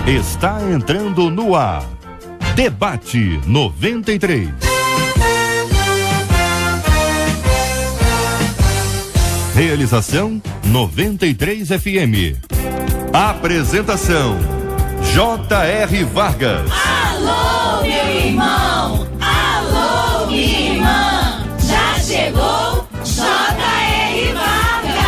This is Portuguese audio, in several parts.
Está entrando no ar. Debate 93. Realização 93 FM. Apresentação J.R. Vargas. Alô, meu irmão! Alô, minha irmã! Já chegou J.R. Vargas!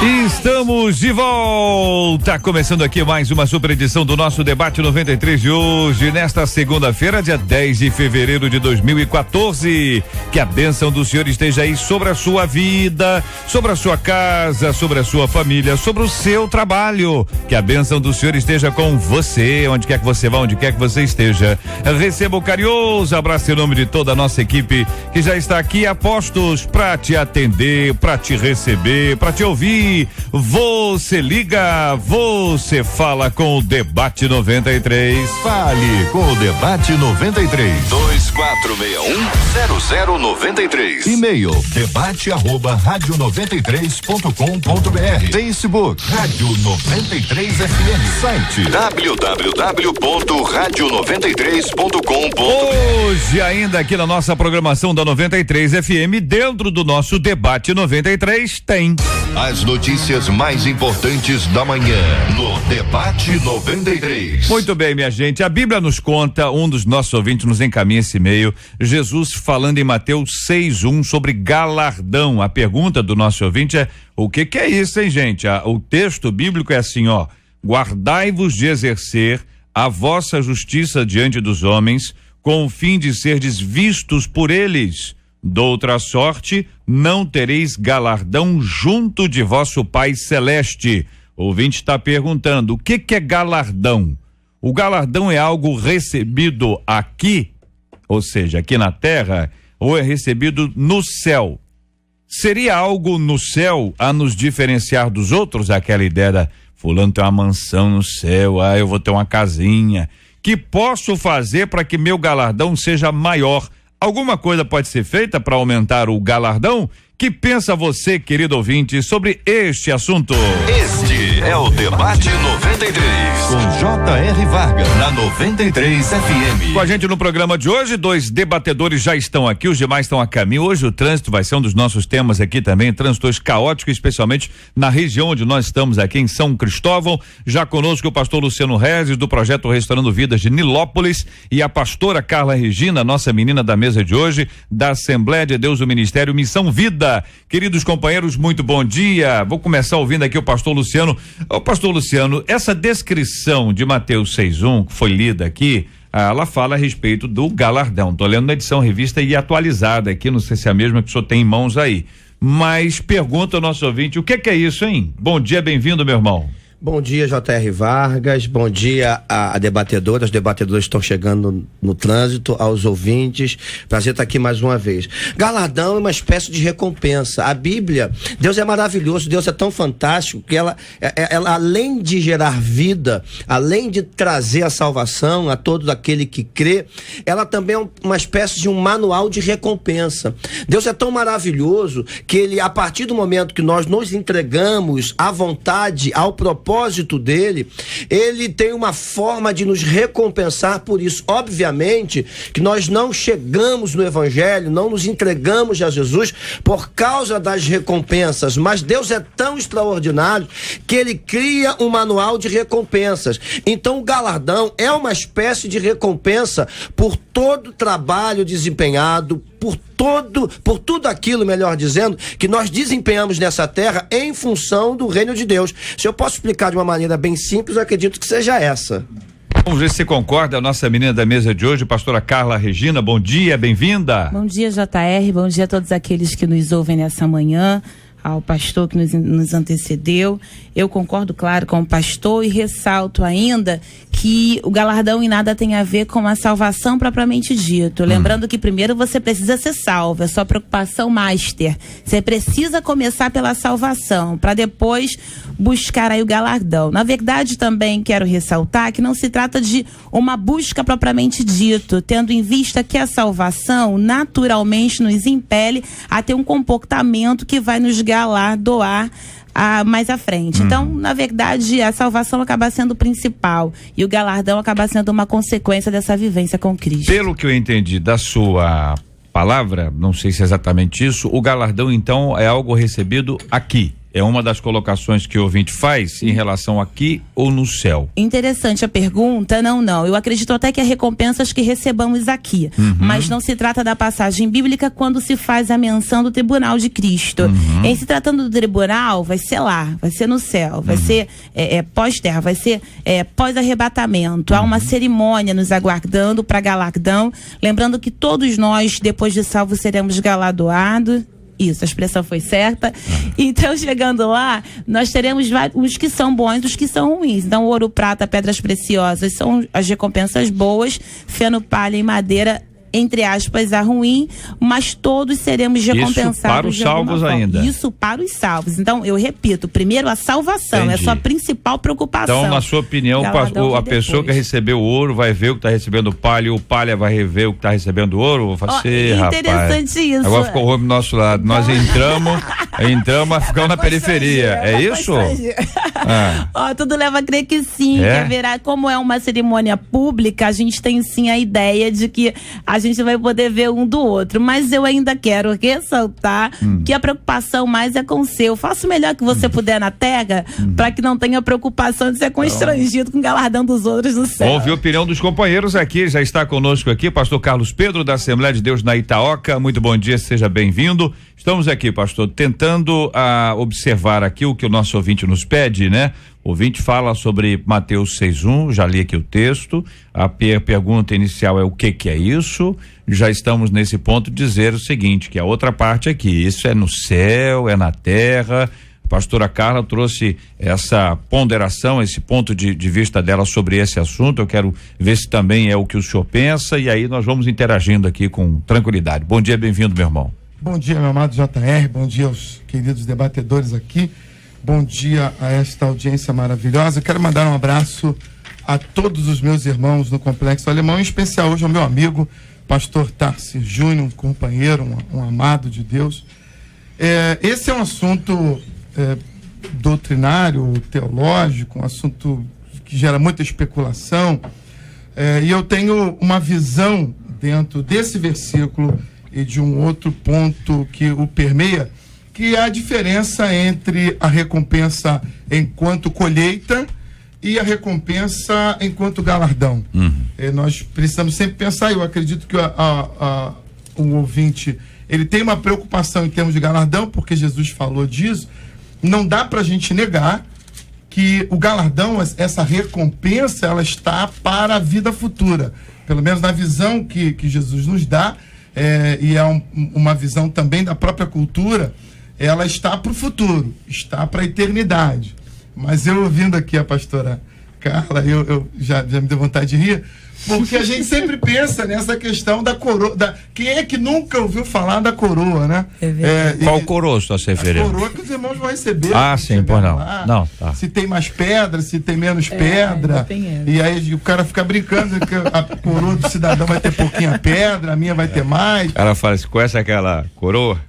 Estamos de volta, começando aqui mais uma super edição do nosso Debate 93 de hoje, nesta segunda-feira, dia 10 de fevereiro de 2014. Que a bênção do Senhor esteja aí sobre a sua vida, sobre a sua casa, sobre a sua família, sobre o seu trabalho. Que a bênção do Senhor esteja com você, onde quer que você vá, onde quer que você esteja. Receba o carinhoso abraço em nome de toda a nossa equipe que já está aqui a postos para te atender, para te receber, para te ouvir. Você liga, você fala com o Debate 93. Fale com o Debate 93. 2461-0093. E-mail debate@radio93.com.br. Facebook Rádio 93 FM. Site www.radio93.com.br. Hoje ainda aqui na nossa programação da 93 FM, dentro do nosso Debate 93 tem as notícias mais importantes da manhã no Debate 93. Muito bem, minha gente, a Bíblia nos conta, um dos nossos ouvintes nos encaminha esse e-mail, Jesus falando em Mateus 6:1 sobre galardão. A pergunta do nosso ouvinte é: o que é isso, hein, gente? O texto bíblico é assim, ó: guardai-vos de exercer a vossa justiça diante dos homens, com o fim de serdes vistos por eles. Doutra sorte, não tereis galardão junto de vosso Pai Celeste. O ouvinte está perguntando: o que é galardão? O galardão é algo recebido aqui, ou seja, aqui na terra, ou é recebido no céu? Seria algo no céu a nos diferenciar dos outros? Aquela ideia da fulano tem uma mansão no céu, eu vou ter uma casinha. Que posso fazer para que meu galardão seja maior? Alguma coisa pode ser feita para aumentar o galardão? Que pensa você, querido ouvinte, sobre este assunto? Este é o Debate 93 com J.R. Vargas na 93 FM. Com a gente no programa de hoje, 2 debatedores já estão aqui, os demais estão a caminho. Hoje o trânsito vai ser um dos nossos temas aqui também, trânsito hoje caótico, especialmente na região onde nós estamos aqui em São Cristóvão. Já conosco o pastor Luciano Rezes, do projeto Restaurando Vidas de Nilópolis, e a pastora Carla Regina, nossa menina da mesa de hoje, da Assembleia de Deus do Ministério Missão Vida. Queridos companheiros, muito bom dia. Vou começar ouvindo aqui o pastor Luciano. Ô, pastor Luciano, essa descrição de Mateus 6:1 que foi lida aqui, ela fala a respeito do galardão. Tô lendo na edição revista e atualizada aqui, não sei se é a mesma que o senhor tem em mãos aí. Mas pergunta ao nosso ouvinte: o que é isso, hein? Bom dia, bem-vindo, meu irmão. Bom dia, J.R. Vargas, bom dia a debatedora, os debatedores estão chegando no trânsito, aos ouvintes, prazer estar aqui mais uma vez. Galardão é uma espécie de recompensa. A Bíblia, Deus é maravilhoso, Deus é tão fantástico que ela além de gerar vida, além de trazer a salvação a todo aquele que crê, ela também é uma espécie de um manual de recompensa. Deus é tão maravilhoso que ele, a partir do momento que nós nos entregamos à vontade, ao propósito dele, ele tem uma forma de nos recompensar por isso. Obviamente que nós não chegamos no evangelho, não nos entregamos a Jesus por causa das recompensas, mas Deus é tão extraordinário que ele cria um manual de recompensas. Então o galardão é uma espécie de recompensa por todo o trabalho desempenhado, por tudo aquilo, melhor dizendo, que nós desempenhamos nessa terra em função do reino de Deus. Se eu posso explicar de uma maneira bem simples, eu acredito que seja essa. Vamos ver se você concorda. A nossa menina da mesa de hoje, pastora Carla Regina, bom dia, bem-vinda. Bom dia, J.R., bom dia a todos aqueles que nos ouvem nessa manhã, ao pastor que nos antecedeu. Eu concordo, claro, com o pastor e ressalto ainda que o galardão em nada tem a ver com a salvação propriamente dito. Lembrando que primeiro você precisa ser salvo, é sua preocupação master. Você precisa começar pela salvação, para depois buscar aí o galardão. Na verdade, também quero ressaltar que não se trata de uma busca propriamente dito, tendo em vista que a salvação naturalmente nos impele a ter um comportamento que vai nos galardoar mais à frente. Então, na verdade, a salvação acaba sendo o principal e o galardão acaba sendo uma consequência dessa vivência com Cristo. Pelo que eu entendi da sua palavra, não sei se é exatamente isso, o galardão então é algo recebido aqui. É uma das colocações que o ouvinte faz em relação aqui ou no céu. Interessante a pergunta, não. Eu acredito até que há recompensas que recebamos aqui, mas não se trata da passagem bíblica quando se faz a menção do tribunal de Cristo. Em se tratando do tribunal, vai ser lá, vai ser no céu, vai ser pós-terra, vai ser pós-arrebatamento. Há uma cerimônia nos aguardando para galardão, lembrando que todos nós, depois de salvos, seremos galardoados. Isso, a expressão foi certa. Então, chegando lá, nós teremos os que são bons e os que são ruins. Então, ouro, prata, pedras preciosas são as recompensas boas, feno, palha e madeira, entre aspas, a ruim, mas todos seremos recompensados. Isso para os salvos ainda. Isso para os salvos. Então, eu repito, primeiro a salvação. Entendi. É a sua principal preocupação. Então, na sua opinião, a pessoa que recebeu o ouro vai ver o que está recebendo palha, o palha vai rever o que está recebendo ouro? Interessante isso. Agora ficou ruim do nosso lado. Nós entramos, mas ficamos na periferia. É isso? Tudo leva a crer que sim. Haverá, como é uma cerimônia pública, a gente tem sim a ideia de que a gente vai poder ver um do outro, mas eu ainda quero ressaltar que a preocupação mais é com o seu. Faça o melhor que você puder na terra, para que não tenha preocupação de ser constrangido com o galardão dos outros no céu. Vamos ouvir a opinião dos companheiros aqui, já está conosco aqui, pastor Carlos Pedro, da Assembleia de Deus na Itaoca. Muito bom dia, seja bem-vindo. Estamos aqui, pastor, tentando observar aqui o que o nosso ouvinte nos pede, né? O ouvinte fala sobre Mateus 6:1, já li aqui o texto. A pergunta inicial é o que é isso? Já estamos nesse ponto de dizer o seguinte, que a outra parte aqui, isso é no céu, é na terra. A pastora Carla trouxe essa ponderação, esse ponto de vista dela sobre esse assunto. Eu quero ver se também é o que o senhor pensa, e aí nós vamos interagindo aqui com tranquilidade. Bom dia, bem-vindo, meu irmão. Bom dia, meu amado JR, bom dia aos queridos debatedores aqui, bom dia a esta audiência maravilhosa. Eu quero mandar um abraço a todos os meus irmãos no Complexo Alemão, em especial hoje ao meu amigo, pastor Tarci Júnior, um companheiro, um amado de Deus. Esse é um assunto doutrinário, teológico, um assunto que gera muita especulação, e eu tenho uma visão dentro desse versículo e de um outro ponto que o permeia, que é a diferença entre a recompensa enquanto colheita e a recompensa enquanto galardão. Nós precisamos sempre pensar, eu acredito que o ouvinte, ele tem uma preocupação em termos de galardão, porque Jesus falou disso. Não dá para a gente negar que o galardão, essa recompensa, ela está para a vida futura, pelo menos na visão que Jesus nos dá, e é uma visão também da própria cultura. Ela está para o futuro, está para a eternidade. Mas eu ouvindo aqui a pastora Carla, eu já me deu vontade de rir, porque a gente sempre pensa nessa questão da coroa. Quem é que nunca ouviu falar da coroa, né? Qual coroa está se referindo? A coroa que os irmãos vão receber. Sim, pois não. Não, tá. Se tem mais pedra, se tem menos pedra. E aí o cara fica brincando que a coroa do cidadão vai ter pouquinha pedra, a minha vai ter mais. Ela fala assim, conhece aquela coroa?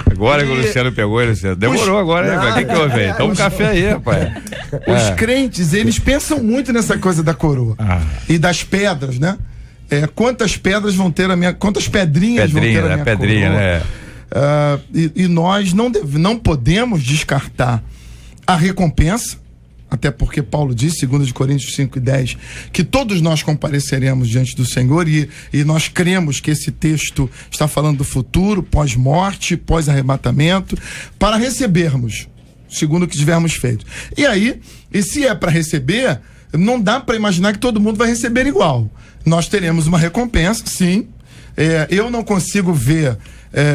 Agora que o Luciano pegou, ele demorou agora, né? O que houve aí? Toma um café aí, rapaz. Os crentes, eles pensam muito nessa coisa da coroa e das pedras, né? Quantas pedras vão ter quantas pedrinhas vão ter a minha coroa? Né? E nós não podemos descartar a recompensa, até porque Paulo diz, 2 Coríntios 5:10, que todos nós compareceremos diante do Senhor, e nós cremos que esse texto está falando do futuro, pós-morte, pós-arrebatamento, para recebermos, segundo o que tivermos feito. E se é para receber, não dá para imaginar que todo mundo vai receber igual. Nós teremos uma recompensa, sim. Eu não consigo ver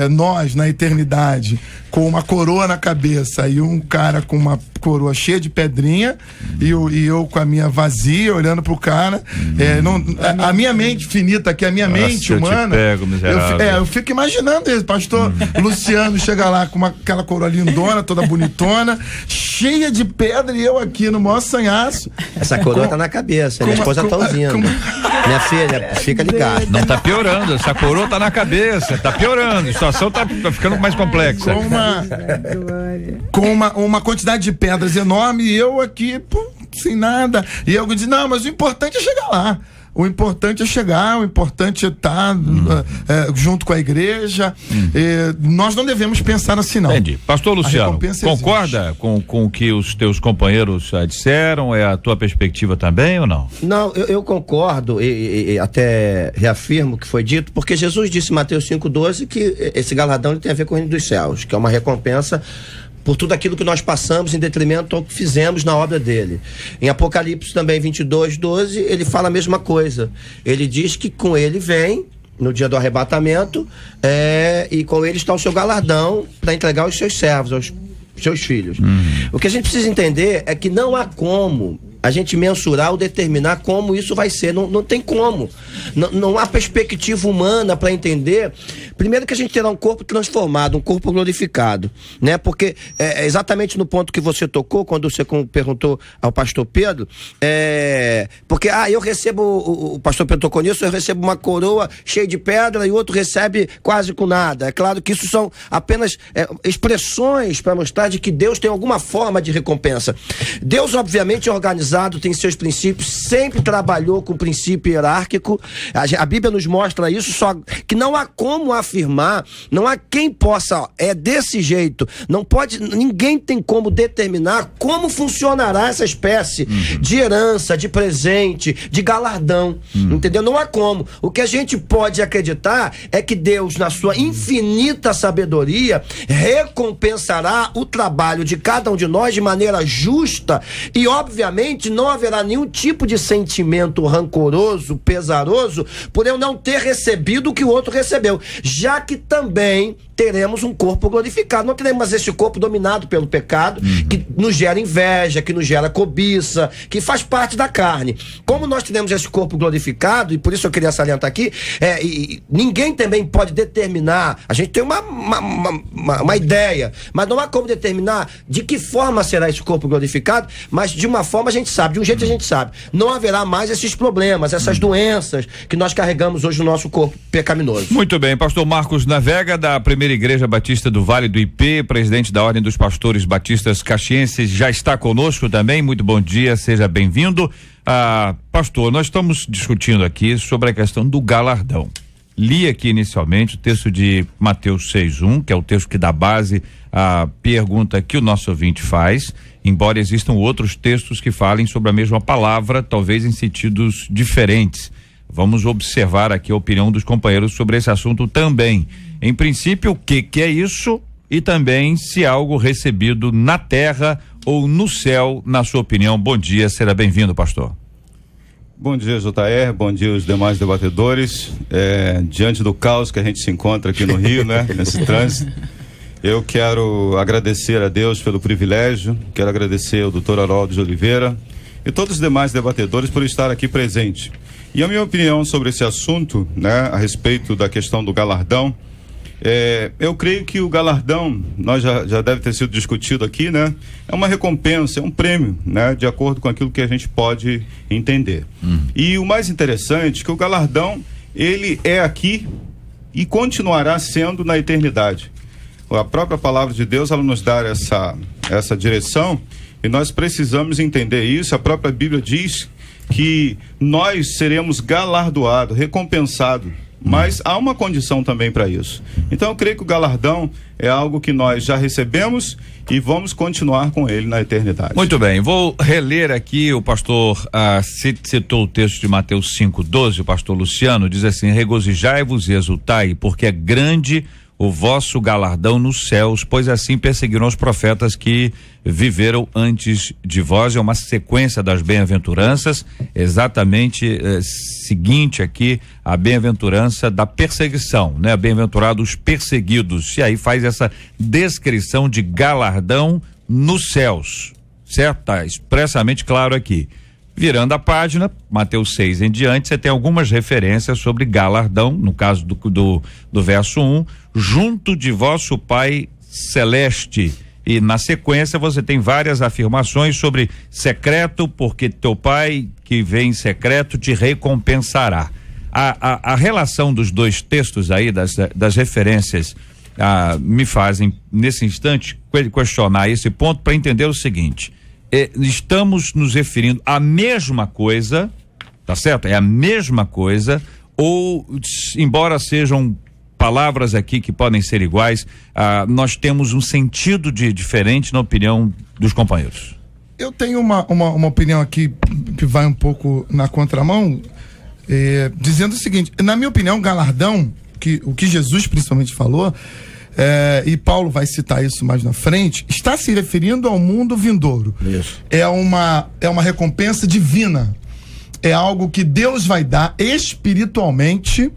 nós na eternidade com uma coroa na cabeça e um cara com uma coroa cheia de pedrinha e eu com a minha vazia olhando pro cara. A minha mente finita aqui, a minha mente humana, eu fico imaginando isso, pastor Luciano chega lá com aquela coroa lindona, toda bonitona, cheia de pedra, e eu aqui no maior sanhaço. Essa coroa tá na cabeça, minha esposa tá usando. Minha filha, fica ligada. Não tá piorando, essa coroa tá na cabeça, tá piorando, a situação tá ficando mais complexa. Com uma quantidade de pedras enorme e eu aqui, sem nada. E eu disse, não, mas o importante é chegar lá. O importante é chegar, o importante é estar junto com a igreja. Nós não devemos pensar assim, não. Entendi. Pastor Luciano, concorda com o que os teus companheiros disseram? É a tua perspectiva também ou não? Não, eu concordo e até reafirmo o que foi dito, porque Jesus disse em Mateus 5,12 que esse galardão ele tem a ver com o reino dos céus, que é uma recompensa por tudo aquilo que nós passamos em detrimento ao que fizemos na obra dele. Em Apocalipse também 22:12, ele fala a mesma coisa. Ele diz que com ele vem, no dia do arrebatamento, e com ele está o seu galardão para entregar aos seus servos, aos seus filhos. O que a gente precisa entender é que não há como a gente mensurar ou determinar como isso vai ser, não tem como, não há perspectiva humana para entender. Primeiro que a gente terá um corpo transformado, um corpo glorificado, né? Porque exatamente no ponto que você tocou, quando você perguntou ao pastor Pedro, porque eu recebo, o pastor Pedro tocou nisso, eu recebo uma coroa cheia de pedra e o outro recebe quase com nada. É claro que isso são apenas expressões para mostrar de que Deus tem alguma forma de recompensa. Deus obviamente é organizado, tem seus princípios, sempre trabalhou com o princípio hierárquico. A Bíblia nos mostra isso, só que não há como afirmar, não há quem possa, desse jeito, ninguém tem como determinar como funcionará essa espécie de herança, de presente, de galardão, entendeu? Não há como. O que a gente pode acreditar é que Deus, na sua infinita sabedoria, recompensará o trabalho de cada um de nós de maneira justa e, obviamente, não haverá nenhum tipo de sentimento rancoroso, pesaroso, por eu não ter recebido o que o outro recebeu, já que também teremos um corpo glorificado. Não teremos mais esse corpo dominado pelo pecado, que nos gera inveja, que nos gera cobiça, que faz parte da carne. Como nós teremos esse corpo glorificado, e por isso eu queria salientar aqui, e ninguém também pode determinar, a gente tem uma ideia, mas não há como determinar de que forma será esse corpo glorificado, mas de uma forma a gente sabe, de um jeito a gente sabe, não haverá mais esses problemas, essas doenças que nós carregamos hoje no nosso corpo pecaminoso. Muito bem, pastor Marcos Navega, da Primeira Igreja Batista do Vale do IP, presidente da Ordem dos Pastores Batistas Caxienses, já está conosco também. Muito bom dia, seja bem-vindo. Pastor, nós estamos discutindo aqui sobre a questão do galardão. Li aqui inicialmente o texto de Mateus 6:1, que é o texto que dá base à pergunta que o nosso ouvinte faz, embora existam outros textos que falem sobre a mesma palavra, talvez em sentidos diferentes. Vamos observar aqui a opinião dos companheiros sobre esse assunto também. Em princípio, o que é isso e também se é algo recebido na terra ou no céu, na sua opinião. Bom dia, será bem-vindo, pastor. Bom dia, JR, bom dia os demais debatedores. Diante do caos que a gente se encontra aqui no Rio, né, nesse trânsito, eu quero agradecer a Deus pelo privilégio, quero agradecer ao doutor Haroldo de Oliveira e todos os demais debatedores por estar aqui presente. E a minha opinião sobre esse assunto, né, a respeito da questão do galardão, eu creio que o galardão, nós já deve ter sido discutido aqui, né? É uma recompensa, é um prêmio, né? De acordo com aquilo que a gente pode entender. E o mais interessante é que o galardão, ele é aqui e continuará sendo na eternidade. A própria palavra de Deus, ela nos dá essa direção e nós precisamos entender isso. A própria Bíblia diz que nós seremos galardoados, recompensados, mas há uma condição também para isso. Então eu creio que o galardão é algo que nós já recebemos e vamos continuar com ele na eternidade. Muito bem, vou reler aqui, o pastor citou o texto de Mateus 5:12, o pastor Luciano diz assim: regozijai-vos e exultai, porque é grande o vosso galardão nos céus, pois assim perseguiram os profetas que viveram antes de vós. É uma sequência das bem-aventuranças, exatamente seguinte aqui, a bem-aventurança da perseguição, né? Bem-aventurados perseguidos, e aí faz essa descrição de galardão nos céus, certo? Tá expressamente claro aqui. Virando a página, Mateus 6 em diante, você tem algumas referências sobre galardão, no caso do verso 1, junto de vosso Pai Celeste, E na sequência você tem várias afirmações sobre secreto, porque teu pai que vem em secreto te recompensará. A relação dos dois textos aí, das referências, me fazem, nesse instante, questionar esse ponto para entender o seguinte: estamos nos referindo à mesma coisa, tá certo? É a mesma coisa, ou, embora sejam palavras aqui que podem ser iguais, nós temos um sentido diferente na opinião dos companheiros? Eu tenho uma opinião aqui que vai um pouco na contramão, dizendo o seguinte: na minha opinião, galardão, o que Jesus principalmente falou, e Paulo vai citar isso mais na frente, está se referindo ao mundo vindouro. Isso. É uma recompensa divina. É algo que Deus vai dar espiritualmente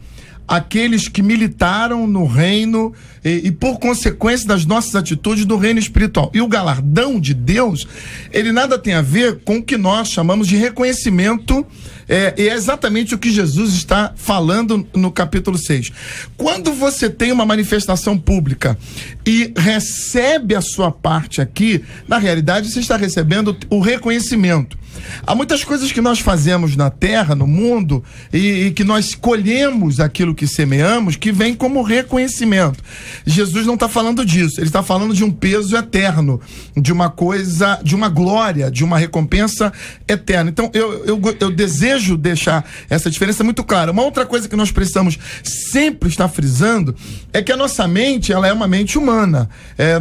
àqueles que militaram no reino e por consequência das nossas atitudes do reino espiritual. E o galardão de Deus, ele nada tem a ver com o que nós chamamos de reconhecimento, e é exatamente o que Jesus está falando no capítulo 6. Quando você tem uma manifestação pública e recebe a sua parte aqui, na realidade você está recebendo o reconhecimento. Há muitas coisas que nós fazemos na terra, no mundo, e que nós colhemos aquilo que semeamos, que vem como reconhecimento. Jesus não está falando disso, ele está falando de um peso eterno, de uma coisa, de uma glória, de uma recompensa eterna. Então eu desejo deixar essa diferença muito clara. Uma outra coisa que nós precisamos sempre estar frisando é que a nossa mente, ela é uma mente humana.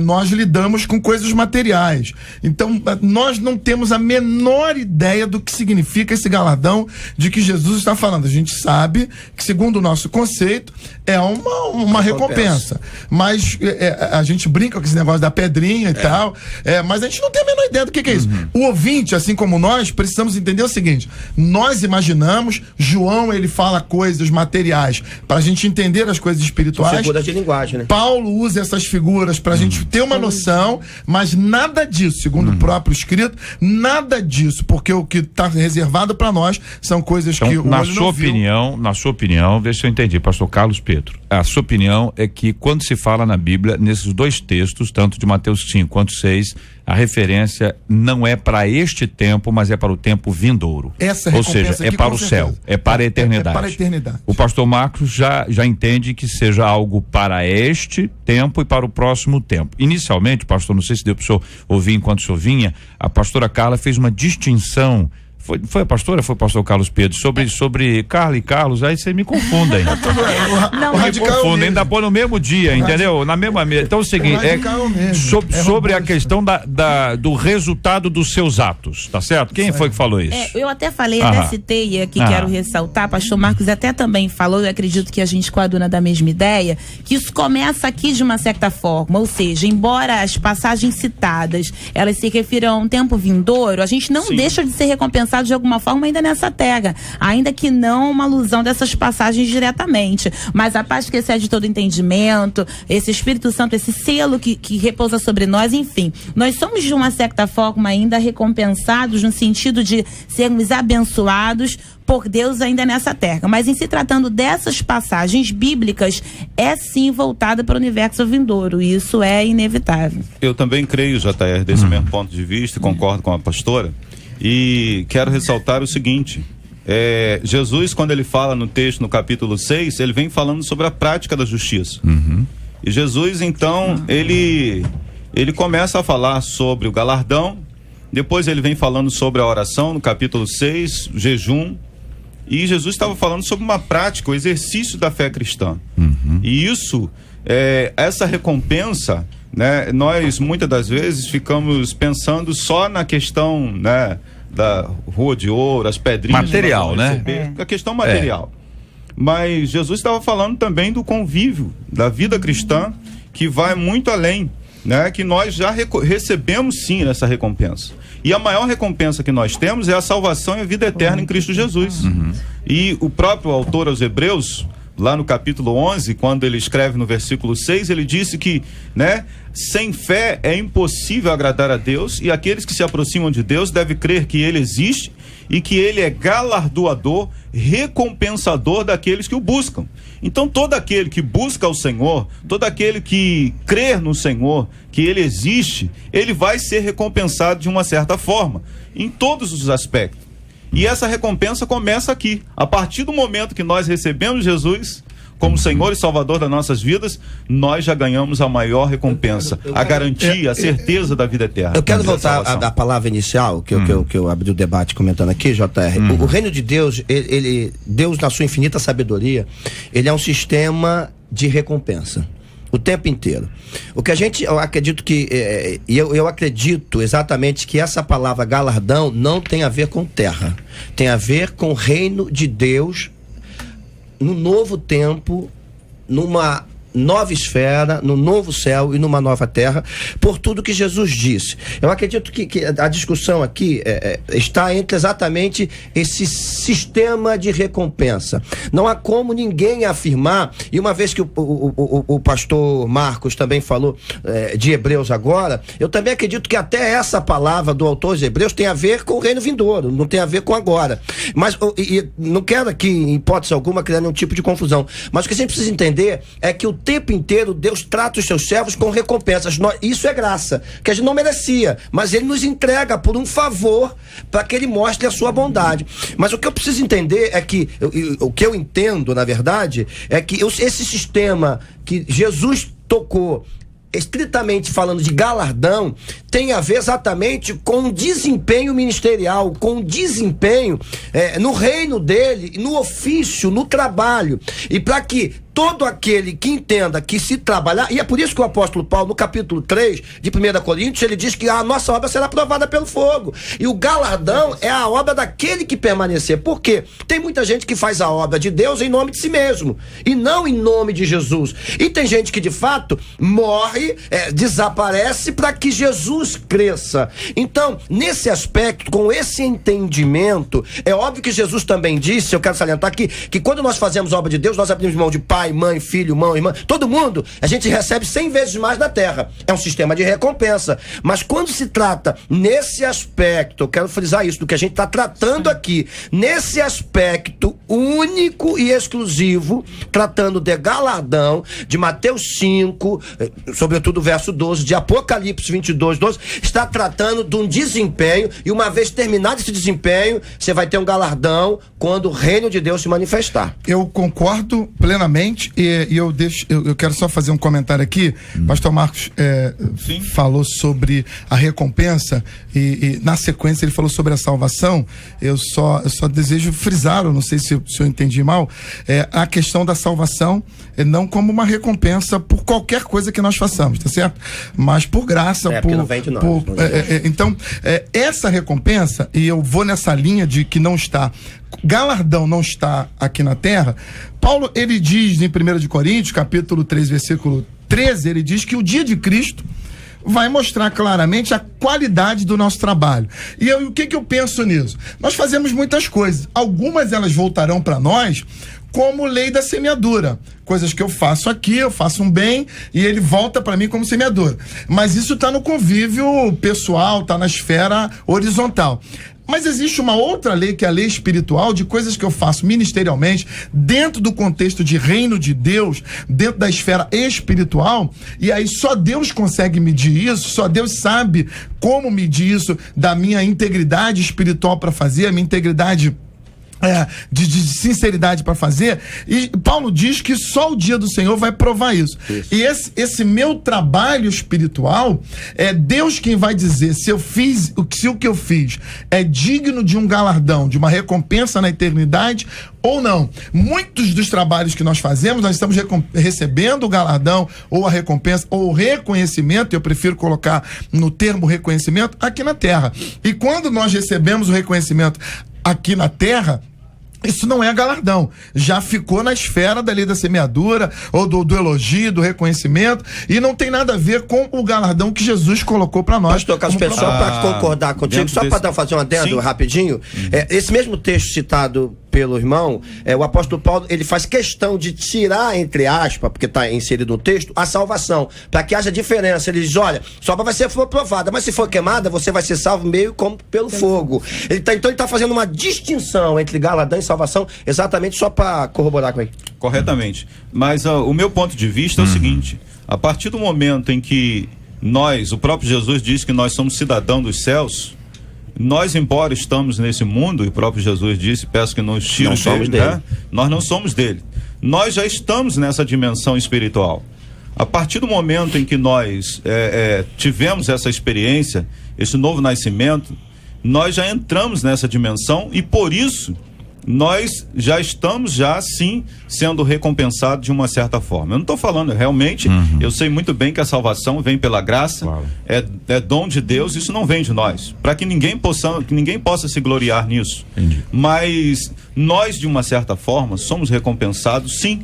Nós lidamos com coisas materiais. Então nós não temos a menor ideia do que significa esse galardão de que Jesus está falando. A gente sabe que, segundo o nosso conceito, é uma recompensa. Mas a gente brinca com esse negócio da pedrinha e tal, mas a gente não tem a menor ideia do que é isso. O ouvinte, assim como nós, precisamos entender o seguinte: nós imaginamos, João, ele fala coisas materiais para a gente entender as coisas espirituais. Figuras de linguagem, né? Paulo usa essas figuras para a gente ter uma noção, mas nada disso, segundo o próprio escrito, nada disso, porque o que está reservado para nós são coisas então, que o olho não viu. Na sua opinião, vê se eu entendi, pastor Carlos Pedro, a sua opinião é que quando se fala na Bíblia, nesses dois textos, tanto de Mateus 5 quanto 6, a referência não é para este tempo, mas é para o tempo vindouro. Ou seja, é para o céu, é para a eternidade. É para a eternidade. O pastor Marcos já entende que seja algo para este tempo e para o próximo tempo. Inicialmente, pastor, não sei se deu para o senhor ouvir enquanto o senhor vinha, a pastora Carla fez uma distinção. Foi a pastora, foi o pastor Carlos Pedro, sobre Carla e Carlos, aí você me confundem. O radical confundem, ainda põe no mesmo dia, entendeu? Na mesma mesa. Então é o seguinte, sobre a questão do resultado dos seus atos, tá certo? Quem foi que falou isso? Eu até falei, até citei aqui, quero ressaltar, pastor Marcos até também falou, eu acredito que a gente coaduna da mesma ideia, que isso começa aqui de uma certa forma, ou seja, embora as passagens citadas, elas se refiram a um tempo vindouro, a gente não deixa de ser recompensado de alguma forma ainda nessa terra, ainda que não uma alusão dessas passagens diretamente, mas a paz que excede todo entendimento, esse Espírito Santo, esse selo que repousa sobre nós, enfim, nós somos de uma certa forma ainda recompensados no sentido de sermos abençoados por Deus ainda nessa terra, mas em se tratando dessas passagens bíblicas, é sim voltada para o universo vindouro, e isso é inevitável. Eu também creio, JR, desse mesmo ponto de vista, e concordo com a pastora. E quero ressaltar o seguinte: Jesus, quando ele fala no texto, no capítulo 6, ele vem falando sobre a prática da justiça. E Jesus, então, ele começa a falar sobre o galardão, depois ele vem falando sobre a oração, no capítulo 6, o jejum, e Jesus estava falando sobre uma prática, o exercício da fé cristã. E isso, essa recompensa, né, nós muitas das vezes ficamos pensando só na questão, né, da rua de ouro, as pedrinhas material, né? A questão material. Mas Jesus estava falando também do convívio, da vida cristã, que vai muito além, né, que nós já recebemos sim essa recompensa. E a maior recompensa que nós temos é a salvação e a vida eterna em Cristo Jesus. E o próprio autor aos Hebreus, lá no capítulo 11, quando ele escreve no versículo 6, ele disse que, né, sem fé é impossível agradar a Deus, e aqueles que se aproximam de Deus devem crer que ele existe e que ele é galardoador, recompensador daqueles que o buscam. Então todo aquele que busca o Senhor, todo aquele que crer no Senhor, que ele existe, ele vai ser recompensado de uma certa forma, em todos os aspectos. E essa recompensa começa aqui, a partir do momento que nós recebemos Jesus como Senhor e Salvador das nossas vidas, nós já ganhamos a maior recompensa, a garantia, a certeza da vida eterna. Eu quero voltar à palavra inicial, que eu abri o debate comentando aqui, JR. O reino de Deus, Deus na sua infinita sabedoria, ele é um sistema de recompensa. O tempo inteiro. O que eu acredito que, eu acredito exatamente que essa palavra galardão não tem a ver com terra, tem a ver com o reino de Deus no novo tempo, numa nova esfera, no novo céu e numa nova terra, por tudo que Jesus disse. Eu acredito que a discussão aqui está entre exatamente esse sistema de recompensa. Não há como ninguém afirmar, e uma vez que o pastor Marcos também falou de Hebreus agora, eu também acredito que até essa palavra do autor de Hebreus tem a ver com o reino vindouro, não tem a ver com agora. Mas não quero aqui, em hipótese alguma, criar nenhum tipo de confusão, mas o que a gente precisa entender é que o tempo inteiro Deus trata os seus servos com recompensas. Isso é graça, que a gente não merecia, mas ele nos entrega por um favor para que ele mostre a sua bondade. Mas o que eu preciso entender é que, o que eu entendo, na verdade, é que esse sistema que Jesus tocou, estritamente falando de galardão, tem a ver exatamente com o desempenho ministerial, com o desempenho no reino dele, no ofício, no trabalho. E para que todo aquele que entenda que se trabalhar, e é por isso que o apóstolo Paulo, no capítulo 3 de 1 Coríntios, ele diz que a nossa obra será provada pelo fogo. E o galardão é a obra daquele que permanecer. Por quê? Tem muita gente que faz a obra de Deus em nome de si mesmo, e não em nome de Jesus. E tem gente que de fato morre, desaparece para que Jesus cresça. Então, nesse aspecto, com esse entendimento, é óbvio que Jesus também disse, eu quero salientar aqui, que quando nós fazemos a obra de Deus, nós abrimos mão de pai, mãe, filho, irmão, irmã, todo mundo, a gente recebe 100 vezes mais na terra. É um sistema de recompensa. Mas quando se trata nesse aspecto, eu quero frisar isso, do que a gente está tratando aqui, nesse aspecto único e exclusivo, tratando de galardão, de Mateus 5, sobretudo o verso 12, de Apocalipse 22, 12, está tratando de um desempenho, e uma vez terminado esse desempenho, você vai ter um galardão quando o reino de Deus se manifestar. Eu concordo plenamente, e eu quero só fazer um comentário aqui. Pastor Marcos falou sobre a recompensa, e na sequência ele falou sobre a salvação. Eu só desejo frisar, eu não sei se eu entendi mal, a questão da salvação não como uma recompensa por qualquer coisa que nós façamos, tá certo? Mas por graça, porque não vem de nós. Então, essa recompensa, e eu vou nessa linha de que não está, galardão não está aqui na terra. Paulo, ele diz em 1 Coríntios, capítulo 3, versículo 13, ele diz que o dia de Cristo vai mostrar claramente a qualidade do nosso trabalho. E o que eu penso nisso? Nós fazemos muitas coisas, algumas elas voltarão para nós como lei da semeadura. Coisas que eu faço aqui, eu faço um bem e ele volta para mim como semeadura. Mas isso está no convívio pessoal, está na esfera horizontal. Mas existe uma outra lei, que é a lei espiritual, de coisas que eu faço ministerialmente, dentro do contexto de reino de Deus, dentro da esfera espiritual, e aí só Deus consegue medir isso, só Deus sabe como medir isso, da minha integridade espiritual para fazer, a minha integridade de sinceridade para fazer. E Paulo diz que só o dia do Senhor vai provar isso. E esse meu trabalho espiritual, é Deus quem vai dizer se o que eu fiz é digno de um galardão, de uma recompensa na eternidade ou não. Muitos dos trabalhos que nós fazemos, nós estamos recebendo o galardão, ou a recompensa, ou o reconhecimento, eu prefiro colocar no termo reconhecimento, aqui na terra. E quando nós recebemos o reconhecimento aqui na terra, isso não é galardão, já ficou na esfera da lei da semeadura, ou do elogio, do reconhecimento, e não tem nada a ver com o galardão que Jesus colocou para nós. Pastor Carlos, pessoal, para concordar contigo, só para fazer um adendo rapidinho, esse mesmo texto citado pelo irmão, o apóstolo Paulo, ele faz questão de tirar, entre aspas, porque está inserido no texto, a salvação, para que haja diferença. Ele diz, olha, só vai ser provada, mas se for queimada, você vai ser salvo meio como pelo fogo. Então ele está fazendo uma distinção entre galardão e salvação, exatamente só para corroborar com ele. Corretamente. Mas o meu ponto de vista é o seguinte: a partir do momento em que nós, o próprio Jesus diz que nós somos cidadãos dos céus, nós, embora estamos nesse mundo, e o próprio Jesus disse, peço que não tire dele, né? Nós não somos dele. Nós já estamos nessa dimensão espiritual. A partir do momento em que nós tivemos essa experiência, esse novo nascimento, nós já entramos nessa dimensão e por isso nós já estamos sim sendo recompensados de uma certa forma. Eu não estou falando realmente, eu sei muito bem que a salvação vem pela graça, claro. é dom de Deus, isso não vem de nós, para que ninguém possa se gloriar nisso. Entendi. Mas nós, de uma certa forma, somos recompensados sim,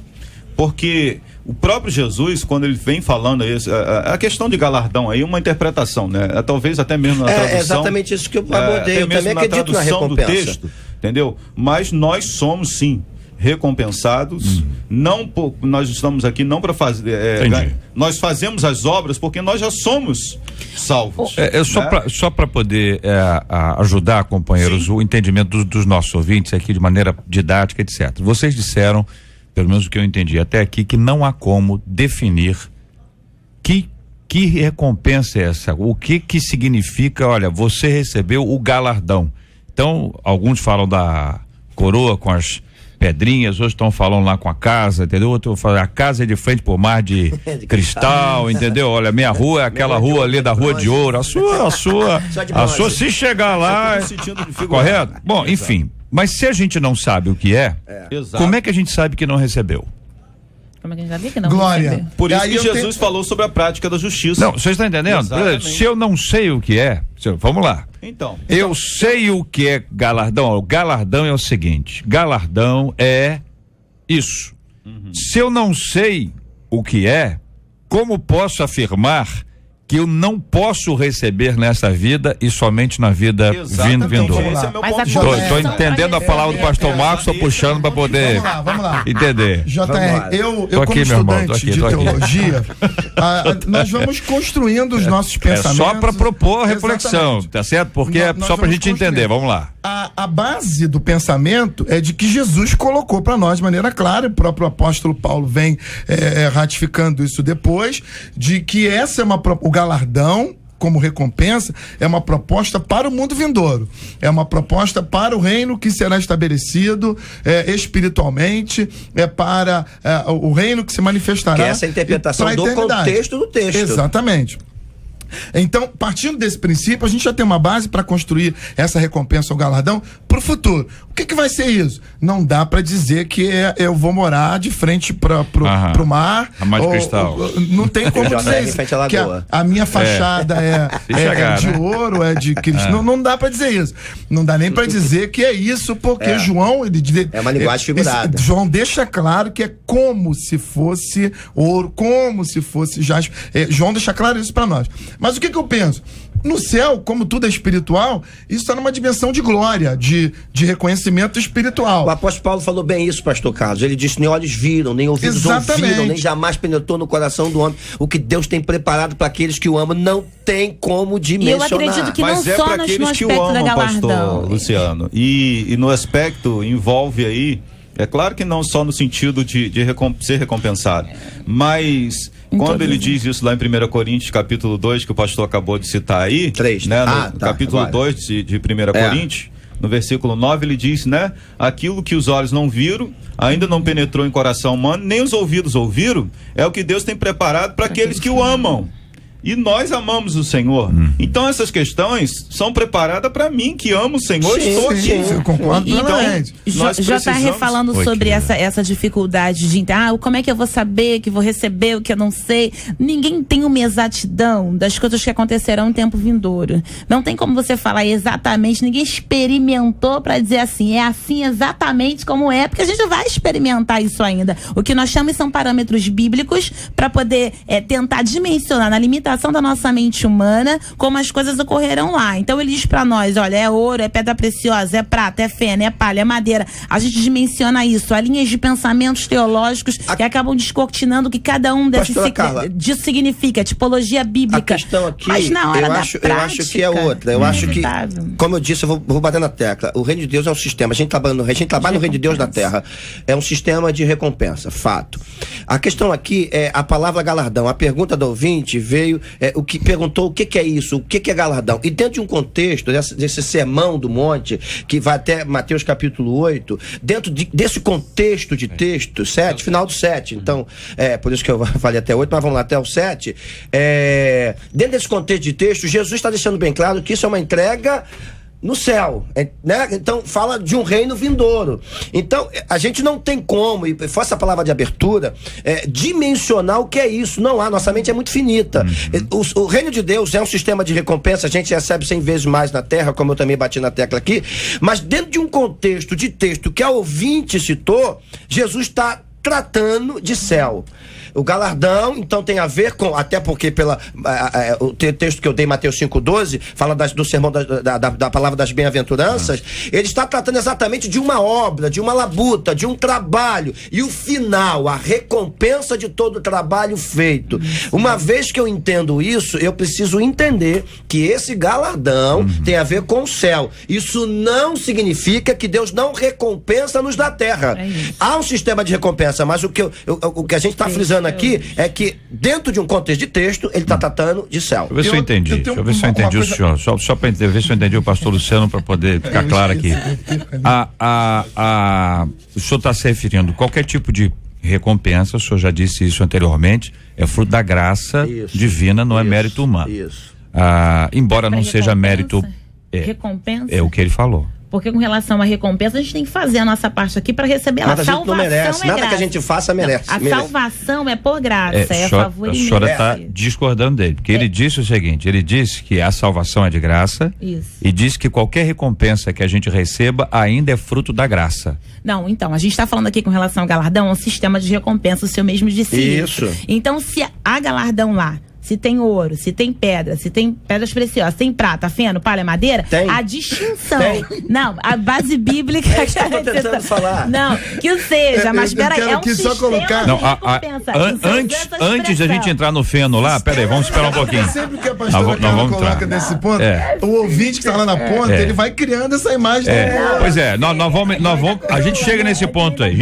porque o próprio Jesus, quando ele vem falando isso, a questão de galardão aí, uma interpretação, né? Talvez até mesmo na tradução. É exatamente isso que eu abordei, eu também acredito na recompensa do texto, entendeu? Mas nós somos sim recompensados, nós estamos aqui não para fazer, nós fazemos as obras porque nós já somos salvos. Só para poder ajudar, companheiros, o entendimento dos nossos ouvintes aqui de maneira didática, etc. Vocês disseram, pelo menos o que eu entendi até aqui, que não há como definir que recompensa é essa, o que significa, olha, você recebeu o galardão. Então, alguns falam da coroa com as pedrinhas, outros estão falando lá com a casa, entendeu? Outro fala, a casa é de frente por mar de cristal, entendeu? Olha, minha rua é aquela rua ali da Rua de Ouro, a sua se chegar lá, correto? Bom, enfim, mas se a gente não sabe o que como é que a gente sabe que não recebeu? Como é que a gente sabe que não recebeu? Por isso que Jesus falou sobre a prática da justiça. Não, vocês estão entendendo? Exatamente. Se eu não sei o que vamos lá. Então, eu sei o que é galardão. O galardão é o seguinte: galardão é isso. Se eu não sei o que é, como posso afirmar que eu não posso receber nessa vida e somente na vida vindoura? Estou entendendo a palavra do pastor Marcos, estou puxando para poder vamos lá. entender. JR, eu como estudante de teologia, nós vamos construindo os nossos pensamentos. Só para propor a reflexão, tá certo? Porque é só para a gente entender, vamos lá. A base do pensamento é de que Jesus colocou para nós de maneira clara, o próprio apóstolo Paulo vem ratificando isso depois, de que essa é o galardão como recompensa é uma proposta para o mundo vindouro, é uma proposta para o reino que será estabelecido espiritualmente, para o reino que se manifestará. Que essa é a interpretação do contexto do texto. Exatamente. Então, partindo desse princípio, a gente já tem uma base para construir essa recompensa ou galardão para o futuro. O que vai ser isso? Não dá para dizer que eu vou morar de frente pro mar. A mar de cristal. Não tem como dizer isso. Que a minha fachada é de ouro, é de cristal. Não dá para dizer isso. Não dá nem para dizer que é isso, porque João... é uma linguagem figurada. João deixa claro que é como se fosse ouro, como se fosse jaspe. João deixa claro isso para nós. Mas o que eu penso? No céu, como tudo é espiritual, isso está numa dimensão de glória, de reconhecimento espiritual. O apóstolo Paulo falou bem isso, pastor Carlos. Ele disse, nem olhos viram, nem ouvidos ouviram, nem jamais penetrou no coração do homem. O que Deus tem preparado para aqueles que o amam não tem como dimensionar. Eu acredito que mas não só para aqueles que o amam, pastor Luciano. E no aspecto envolve aí, é claro que não só no sentido de ser recompensado, mas quando ele diz isso lá em 1 Coríntios, capítulo 2, que o pastor acabou de citar aí, 3, né, no capítulo 2 de 1 Coríntios, no versículo 9, ele diz, né, aquilo que os olhos não viram, ainda não penetrou em coração humano, nem os ouvidos ouviram, é o que Deus tem preparado para aqueles que o amam. E nós amamos o Senhor. Então essas questões são preparadas para mim, que amo o Senhor. Estou aqui. Eu concordo plenamente. JR falando sobre essa dificuldade de como é que eu vou saber que vou receber o que eu não sei. Ninguém tem uma exatidão das coisas que acontecerão no tempo vindouro. Não tem como você falar exatamente, ninguém experimentou para dizer assim, é assim exatamente como é, porque a gente vai experimentar isso ainda. O que nós chamamos são parâmetros bíblicos para poder tentar dimensionar na limitação manifestação da nossa mente humana, como as coisas ocorrerão lá. Então ele diz pra nós, olha, é ouro, é pedra preciosa, é prata, é feno, é palha, é madeira. A gente dimensiona isso, há linhas de pensamentos teológicos que acabam descortinando o que cada um disso significa, tipologia bíblica. A questão aqui, mas na hora eu acho que é outra. Eu acho que, como eu disse, eu vou bater na tecla. O reino de Deus é um sistema. A gente trabalha no reino de Deus na terra. É um sistema de recompensa, fato. A questão aqui é a palavra galardão. A pergunta do ouvinte veio, perguntou o que é isso, o que é galardão. E dentro de um contexto desse sermão do monte, que vai até Mateus capítulo 8, dentro desse contexto de texto, 7, final do 7. Então, por isso que eu falei até 8, mas vamos lá até o 7. Dentro desse contexto de texto, Jesus está deixando bem claro que isso é uma entrega no céu, né? Então fala de um reino vindouro. Então a gente não tem como, e foi essa palavra de abertura, dimensionar o que é isso. Não há, nossa mente é muito finita. O reino de Deus é um sistema de recompensa, a gente recebe 100 vezes mais na terra, como eu também bati na tecla aqui, mas dentro de um contexto de texto que a ouvinte citou, Jesus está tratando de céu. O galardão, então, tem a ver com, até porque o texto que eu dei, Mateus 5,12, fala do sermão da palavra das bem-aventuranças, ele está tratando exatamente de uma obra, de uma labuta, de um trabalho, e o final, a recompensa de todo o trabalho feito. Uma vez que eu entendo isso, eu preciso entender que esse galardão tem a ver com o céu. Isso não significa que Deus não recompensa-nos da terra. Há um sistema de recompensa, mas o que a gente está frisando aqui é que dentro de um contexto de texto ele está tratando de céu. Deixa eu ver se eu entendi. Deixa eu ver se eu entendi o senhor. Só para ver se eu entendi o pastor Luciano, para poder ficar claro aqui. O senhor está se referindo a qualquer tipo de recompensa, o senhor já disse isso anteriormente, é fruto da graça divina, não é mérito humano. Embora não seja mérito. Recompensa? É o que ele falou. Porque com relação à recompensa, a gente tem que fazer a nossa parte aqui para receber a salvação. Não merece. Nada que a gente faça merece. A salvação é por graça, é a favor e merece. A senhora está discordando dele, porque ele disse o seguinte, ele disse que a salvação é de graça. Isso. E disse que qualquer recompensa que a gente receba ainda é fruto da graça. Não, então, a gente está falando aqui com relação ao galardão, é um sistema de recompensa, o senhor mesmo disse isso. Então, se há galardão lá, se tem ouro, se tem pedra, se tem pedras preciosas, se tem prata, feno, palha, madeira, a distinção. Não, a base bíblica. É isso que eu tô tentando falar. Não, que seja, mas peraí, é um sistema só colocar. Não, antes da gente entrar no feno lá, peraí, vamos esperar um pouquinho. Sempre que a pastora coloca nesse ponto, o ouvinte que está lá na ponta, ele vai criando essa imagem. Pois é, nós vamos, a gente chega nesse ponto aí,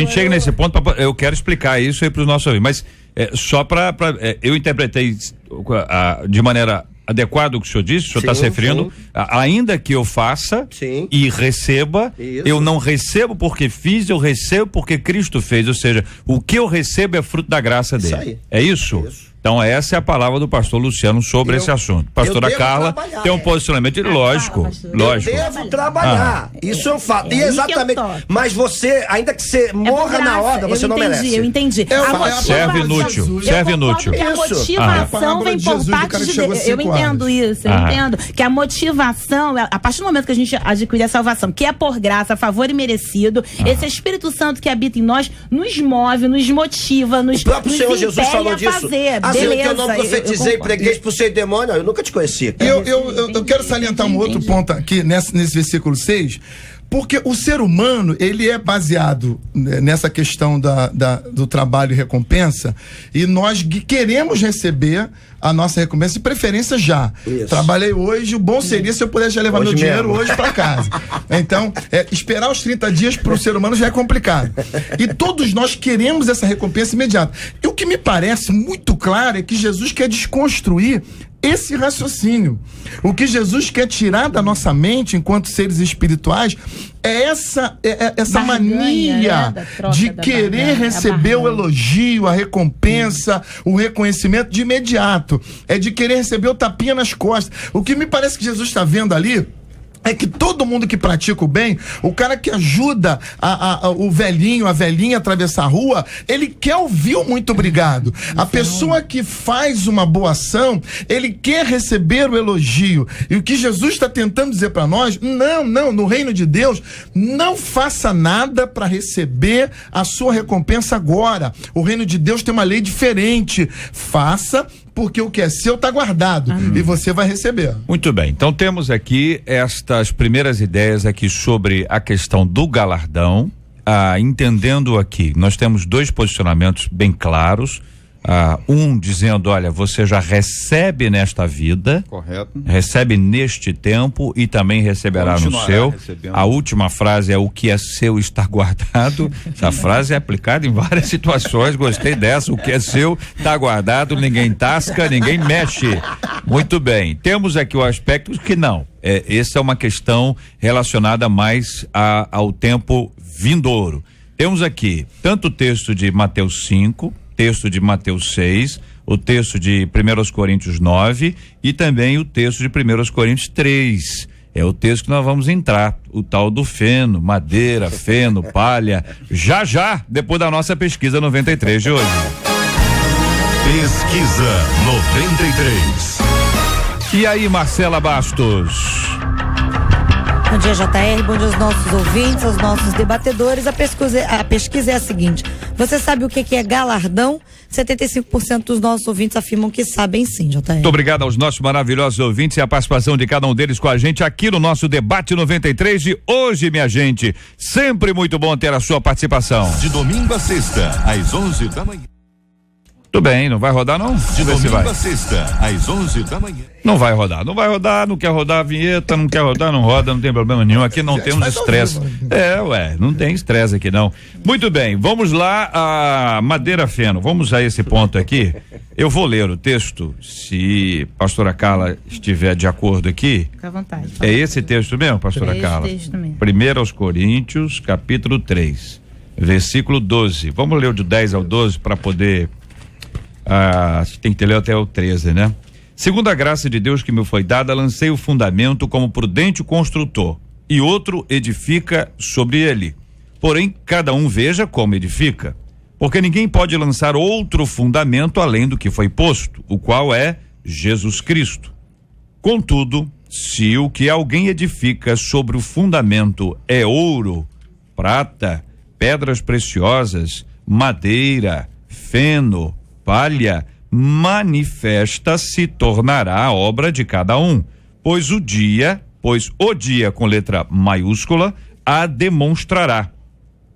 eu quero explicar isso aí para os nossos ouvintes, mas só para eu interpretei de maneira adequada o que o senhor disse, o senhor está se referindo, ainda que eu faça e receba, eu não recebo porque fiz, eu recebo porque Cristo fez, ou seja, o que eu recebo é fruto da graça dele. Isso aí. É isso? Então essa é a palavra do pastor Luciano sobre esse assunto. Pastora Carla tem um posicionamento lógico. Eu devo trabalhar. Isso é um fato. E exatamente. Mas você, ainda que você morra na hora, você não merece. Eu entendi. Serve inútil. Serve inútil. A motivação vem por parte de Deus. Eu entendo isso. Eu entendo que a motivação, a partir do momento que a gente adquire a salvação, que é por graça, favor e merecido, esse Espírito Santo que habita em nós nos move, nos motiva, nos Senhor Jesus falou disso. Beleza, que eu não profetizei, preguei, expulsei demônio, eu nunca te conheci. Eu quero salientar um outro ponto aqui nesse versículo 6, porque o ser humano, ele é baseado nessa questão do trabalho e recompensa, e nós queremos receber a nossa recompensa, de preferência já. Isso. Trabalhei hoje, o bom seria se eu pudesse já levar meu dinheiro hoje para casa. Então, esperar os 30 dias para o ser humano já é complicado. E todos nós queremos essa recompensa imediata. E o que me parece muito claro é que Jesus quer desconstruir esse raciocínio. O que Jesus quer tirar da nossa mente, enquanto seres espirituais, é essa mania de querer receber o elogio, a recompensa, o reconhecimento de imediato. É de querer receber o tapinha nas costas. O que me parece que Jesus está vendo ali é que todo mundo que pratica o bem, o cara que ajuda o velhinho, a velhinha a atravessar a rua, ele quer ouvir o muito obrigado. A pessoa que faz uma boa ação, ele quer receber o elogio. E o que Jesus está tentando dizer para nós, no reino de Deus, não faça nada para receber a sua recompensa agora. O reino de Deus tem uma lei diferente. Faça porque o que é seu está guardado. E você vai receber. Muito bem, então temos aqui estas primeiras ideias aqui sobre a questão do galardão. Entendendo aqui, nós temos dois posicionamentos bem claros. Um dizendo, olha, você já recebe nesta vida, correto, recebe neste tempo e também receberá no seu. Recebendo. A última frase é: o que é seu está guardado. Essa frase é aplicada em várias situações, gostei dessa. O que é seu está guardado, ninguém tasca, ninguém mexe. Muito bem, temos aqui o aspecto que não, essa é uma questão relacionada mais ao tempo vindouro. Temos aqui tanto o texto de Mateus 5, texto de Mateus 6, o texto de 1 Coríntios 9 e também o texto de 1 Coríntios 3. É o texto que nós vamos entrar, o tal do feno, madeira, feno, palha, já, depois da nossa pesquisa 93 de hoje. Pesquisa 93. E aí, Marcela Bastos? Bom dia, JR, bom dia aos nossos ouvintes, aos nossos debatedores. A pesquisa é a seguinte: você sabe o que é galardão? 75% dos nossos ouvintes afirmam que sabem sim, JR. Muito obrigado aos nossos maravilhosos ouvintes e a participação de cada um deles com a gente aqui no nosso debate 93 de hoje, minha gente. Sempre muito bom ter a sua participação. De domingo a sexta, às 11 da manhã. Tudo bem, não vai rodar não? De domingo a sexta, às 11 da manhã. Não vai rodar, não quer rodar a vinheta, não quer rodar, não roda, não tem problema nenhum, aqui não temos estresse. Não tem estresse aqui não. Muito bem, vamos lá, a madeira feno, vamos a esse ponto aqui. Eu vou ler o texto, se a pastora Carla estiver de acordo aqui. Fica à vontade. É esse texto mesmo, pastora Carla? Texto mesmo. 1 Coríntios, capítulo 3, versículo 12. Vamos ler o de 10 ao 12 para poder... tem que ler até o 13, né? Segundo a graça de Deus que me foi dada, lancei o fundamento como prudente construtor, e outro edifica sobre ele. Porém, cada um veja como edifica, porque ninguém pode lançar outro fundamento além do que foi posto, o qual é Jesus Cristo. Contudo, se o que alguém edifica sobre o fundamento é ouro, prata, pedras preciosas, madeira, feno, palha, manifesta se tornará a obra de cada um, pois o dia com letra maiúscula a demonstrará,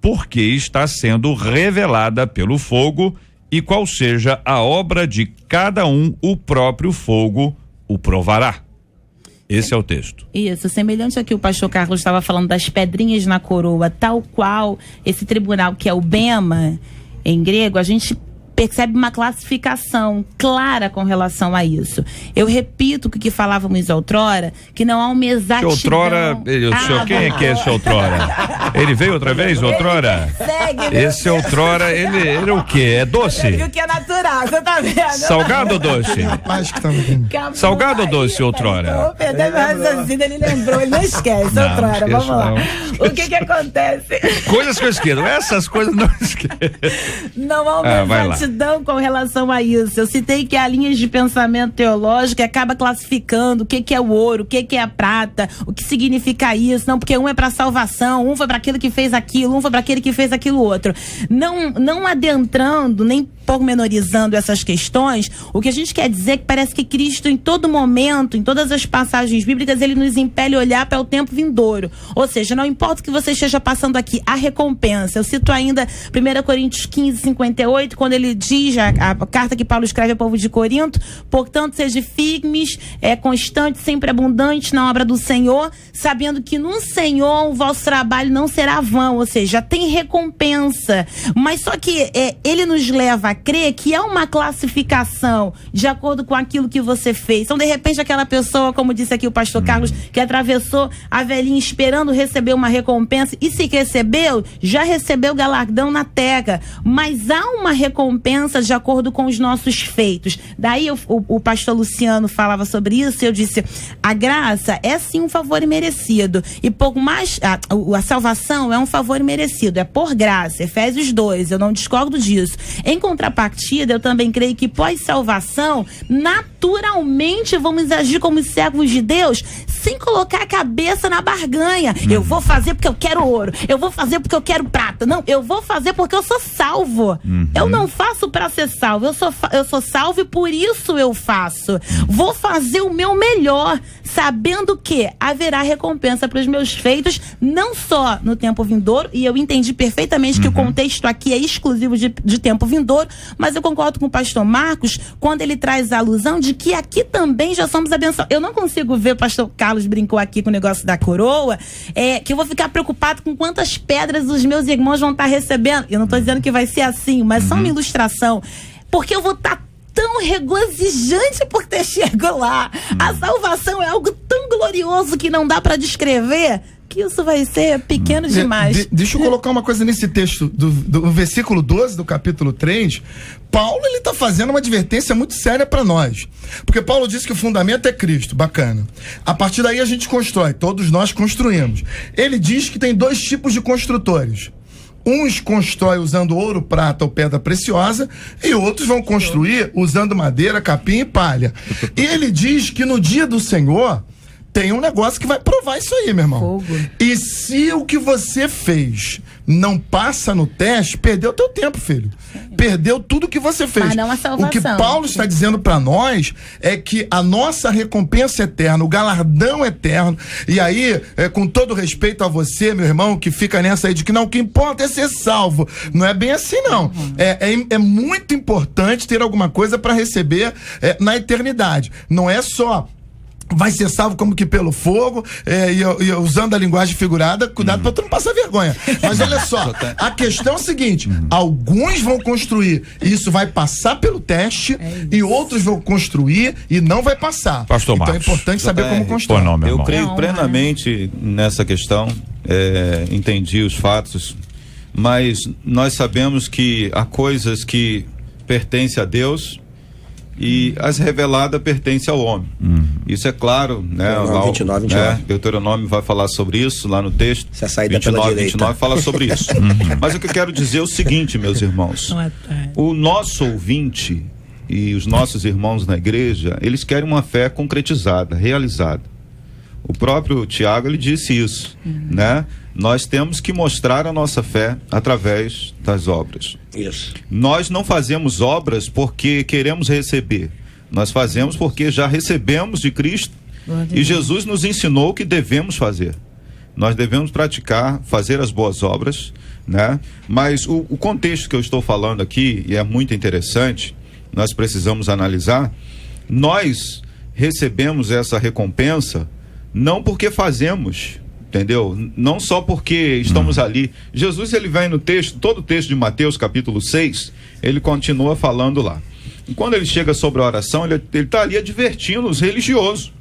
porque está sendo revelada pelo fogo, e qual seja a obra de cada um, o próprio fogo o provará. Esse é o texto. Isso, semelhante ao que o pastor Carlos estava falando das pedrinhas na coroa, tal qual esse tribunal que é o Bema, em grego, a gente percebe uma classificação clara com relação a isso. Eu repito o que falávamos outrora, que não há uma exatidão. Quem é que é esse outrora? Ele veio outra vez, outrora? Esse outrora, ele é o quê? É doce? O que é natural, você tá vendo? Salgado ou doce? Salgado ou doce, outrora? Perdeu meu raciocínio, ele lembrou, ele não esquece, outrora, vamos lá. O que acontece? Coisas que eu esqueço, essas coisas não esqueço. Não há uma exatidão com relação a isso. Eu citei que há linhas de pensamento teológico que acaba classificando o que é o ouro, o que é a prata, o que significa isso, não, porque um é para salvação, um foi para aquele que fez aquilo, um foi para aquele que fez aquilo outro. Não adentrando, nem pormenorizando essas questões, o que a gente quer dizer é que parece que Cristo, em todo momento, em todas as passagens bíblicas, ele nos impele a olhar para o tempo vindouro. Ou seja, não importa o que você esteja passando aqui, a recompensa. Eu cito ainda 1 Coríntios 15, 58, quando ele diz, a carta que Paulo escreve ao povo de Corinto: portanto, seja firmes, constante, sempre abundante na obra do Senhor, sabendo que no Senhor o vosso trabalho não será vão. Ou seja, tem recompensa. Mas só que ele nos leva a crer que há uma classificação de acordo com aquilo que você fez. Então, de repente, aquela pessoa, como disse aqui o pastor Carlos, que atravessou a velhinha esperando receber uma recompensa, e se recebeu, já recebeu galardão na terra. Mas há uma recompensa de acordo com os nossos feitos. Daí o pastor Luciano falava sobre isso, e eu disse: a graça é sim um favor imerecido, e pouco mais, a salvação é um favor imerecido, é por graça. Efésios 2, eu não discordo disso. Em contrapartida, contrapartida, eu também creio que pós-salvação, naturalmente vamos agir como servos de Deus, sem colocar a cabeça na barganha. Eu vou fazer porque eu quero ouro, eu vou fazer porque eu quero prata. Não, eu vou fazer porque eu sou salvo. Eu não faço para ser salvo, eu sou salvo e por isso eu faço. Vou fazer o meu melhor, sabendo que haverá recompensa para os meus feitos, não só no tempo vindouro, e eu entendi perfeitamente que o contexto aqui é exclusivo de tempo vindouro, mas eu concordo com o pastor Marcos quando ele traz a alusão de que aqui também já somos abençoados. Eu não consigo ver, o pastor Carlos brincou aqui com o negócio da coroa, que eu vou ficar preocupado com quantas pedras os meus irmãos vão estar recebendo. Eu não estou dizendo que vai ser assim, mas só uma ilustração, porque eu vou estar tão regozijante por ter chegado lá. A salvação é algo tão glorioso que não dá para descrever, que isso vai ser pequeno demais. Deixa eu colocar uma coisa nesse texto do versículo 12 do capítulo 3. Paulo, ele tá fazendo uma advertência muito séria para nós, porque Paulo diz que o fundamento é Cristo. Bacana. A partir daí a gente constrói, todos nós construímos. Ele diz que tem dois tipos de construtores. Uns constroem usando ouro, prata ou pedra preciosa, e outros vão construir usando madeira, capim e palha. E ele diz que no dia do Senhor tem um negócio que vai provar isso aí, meu irmão. Fogo. E se o que você fez não passa no teste, perdeu teu tempo, filho. Perdeu tudo que você fez. Mas não a salvação. O que Paulo está dizendo para nós é que a nossa recompensa eterna, o galardão eterno, e aí, com todo respeito a você, meu irmão, que fica nessa aí de que não, o que importa é ser salvo. Não é bem assim, não. É muito importante ter alguma coisa para receber na eternidade. Não é só vai ser salvo como que pelo fogo, e usando a linguagem figurada, cuidado pra tu não passar vergonha. Mas olha só, a questão é o seguinte, alguns vão construir e isso vai passar pelo teste, e outros vão construir e não vai passar. Pastor então Marcos, é importante saber como construir. Eu creio plenamente nessa questão, entendi os fatos, mas nós sabemos que há coisas que pertencem a Deus e as reveladas pertencem ao homem. Isso é claro, né? Deuteronômio 29, 29. Deuteronômio vai falar sobre isso lá no texto. Se a saída 29, 29 fala sobre isso. Mas o que eu quero dizer é o seguinte, meus irmãos. O nosso ouvinte e os nossos irmãos na igreja, eles querem uma fé concretizada, realizada. O próprio Tiago, ele disse isso, né? Nós temos que mostrar a nossa fé através das obras. Isso. Nós não fazemos obras porque queremos receber. Nós fazemos porque já recebemos de Cristo e Jesus nos ensinou o que devemos fazer. Nós devemos praticar, fazer as boas obras, né? Mas o contexto que eu estou falando aqui, e é muito interessante, nós precisamos analisar, nós recebemos essa recompensa não porque fazemos, entendeu? Não só porque estamos ali. Jesus, ele vem no texto, todo o texto de Mateus capítulo 6, ele continua falando lá. E quando ele chega sobre a oração, ele está ali advertindo os religiosos.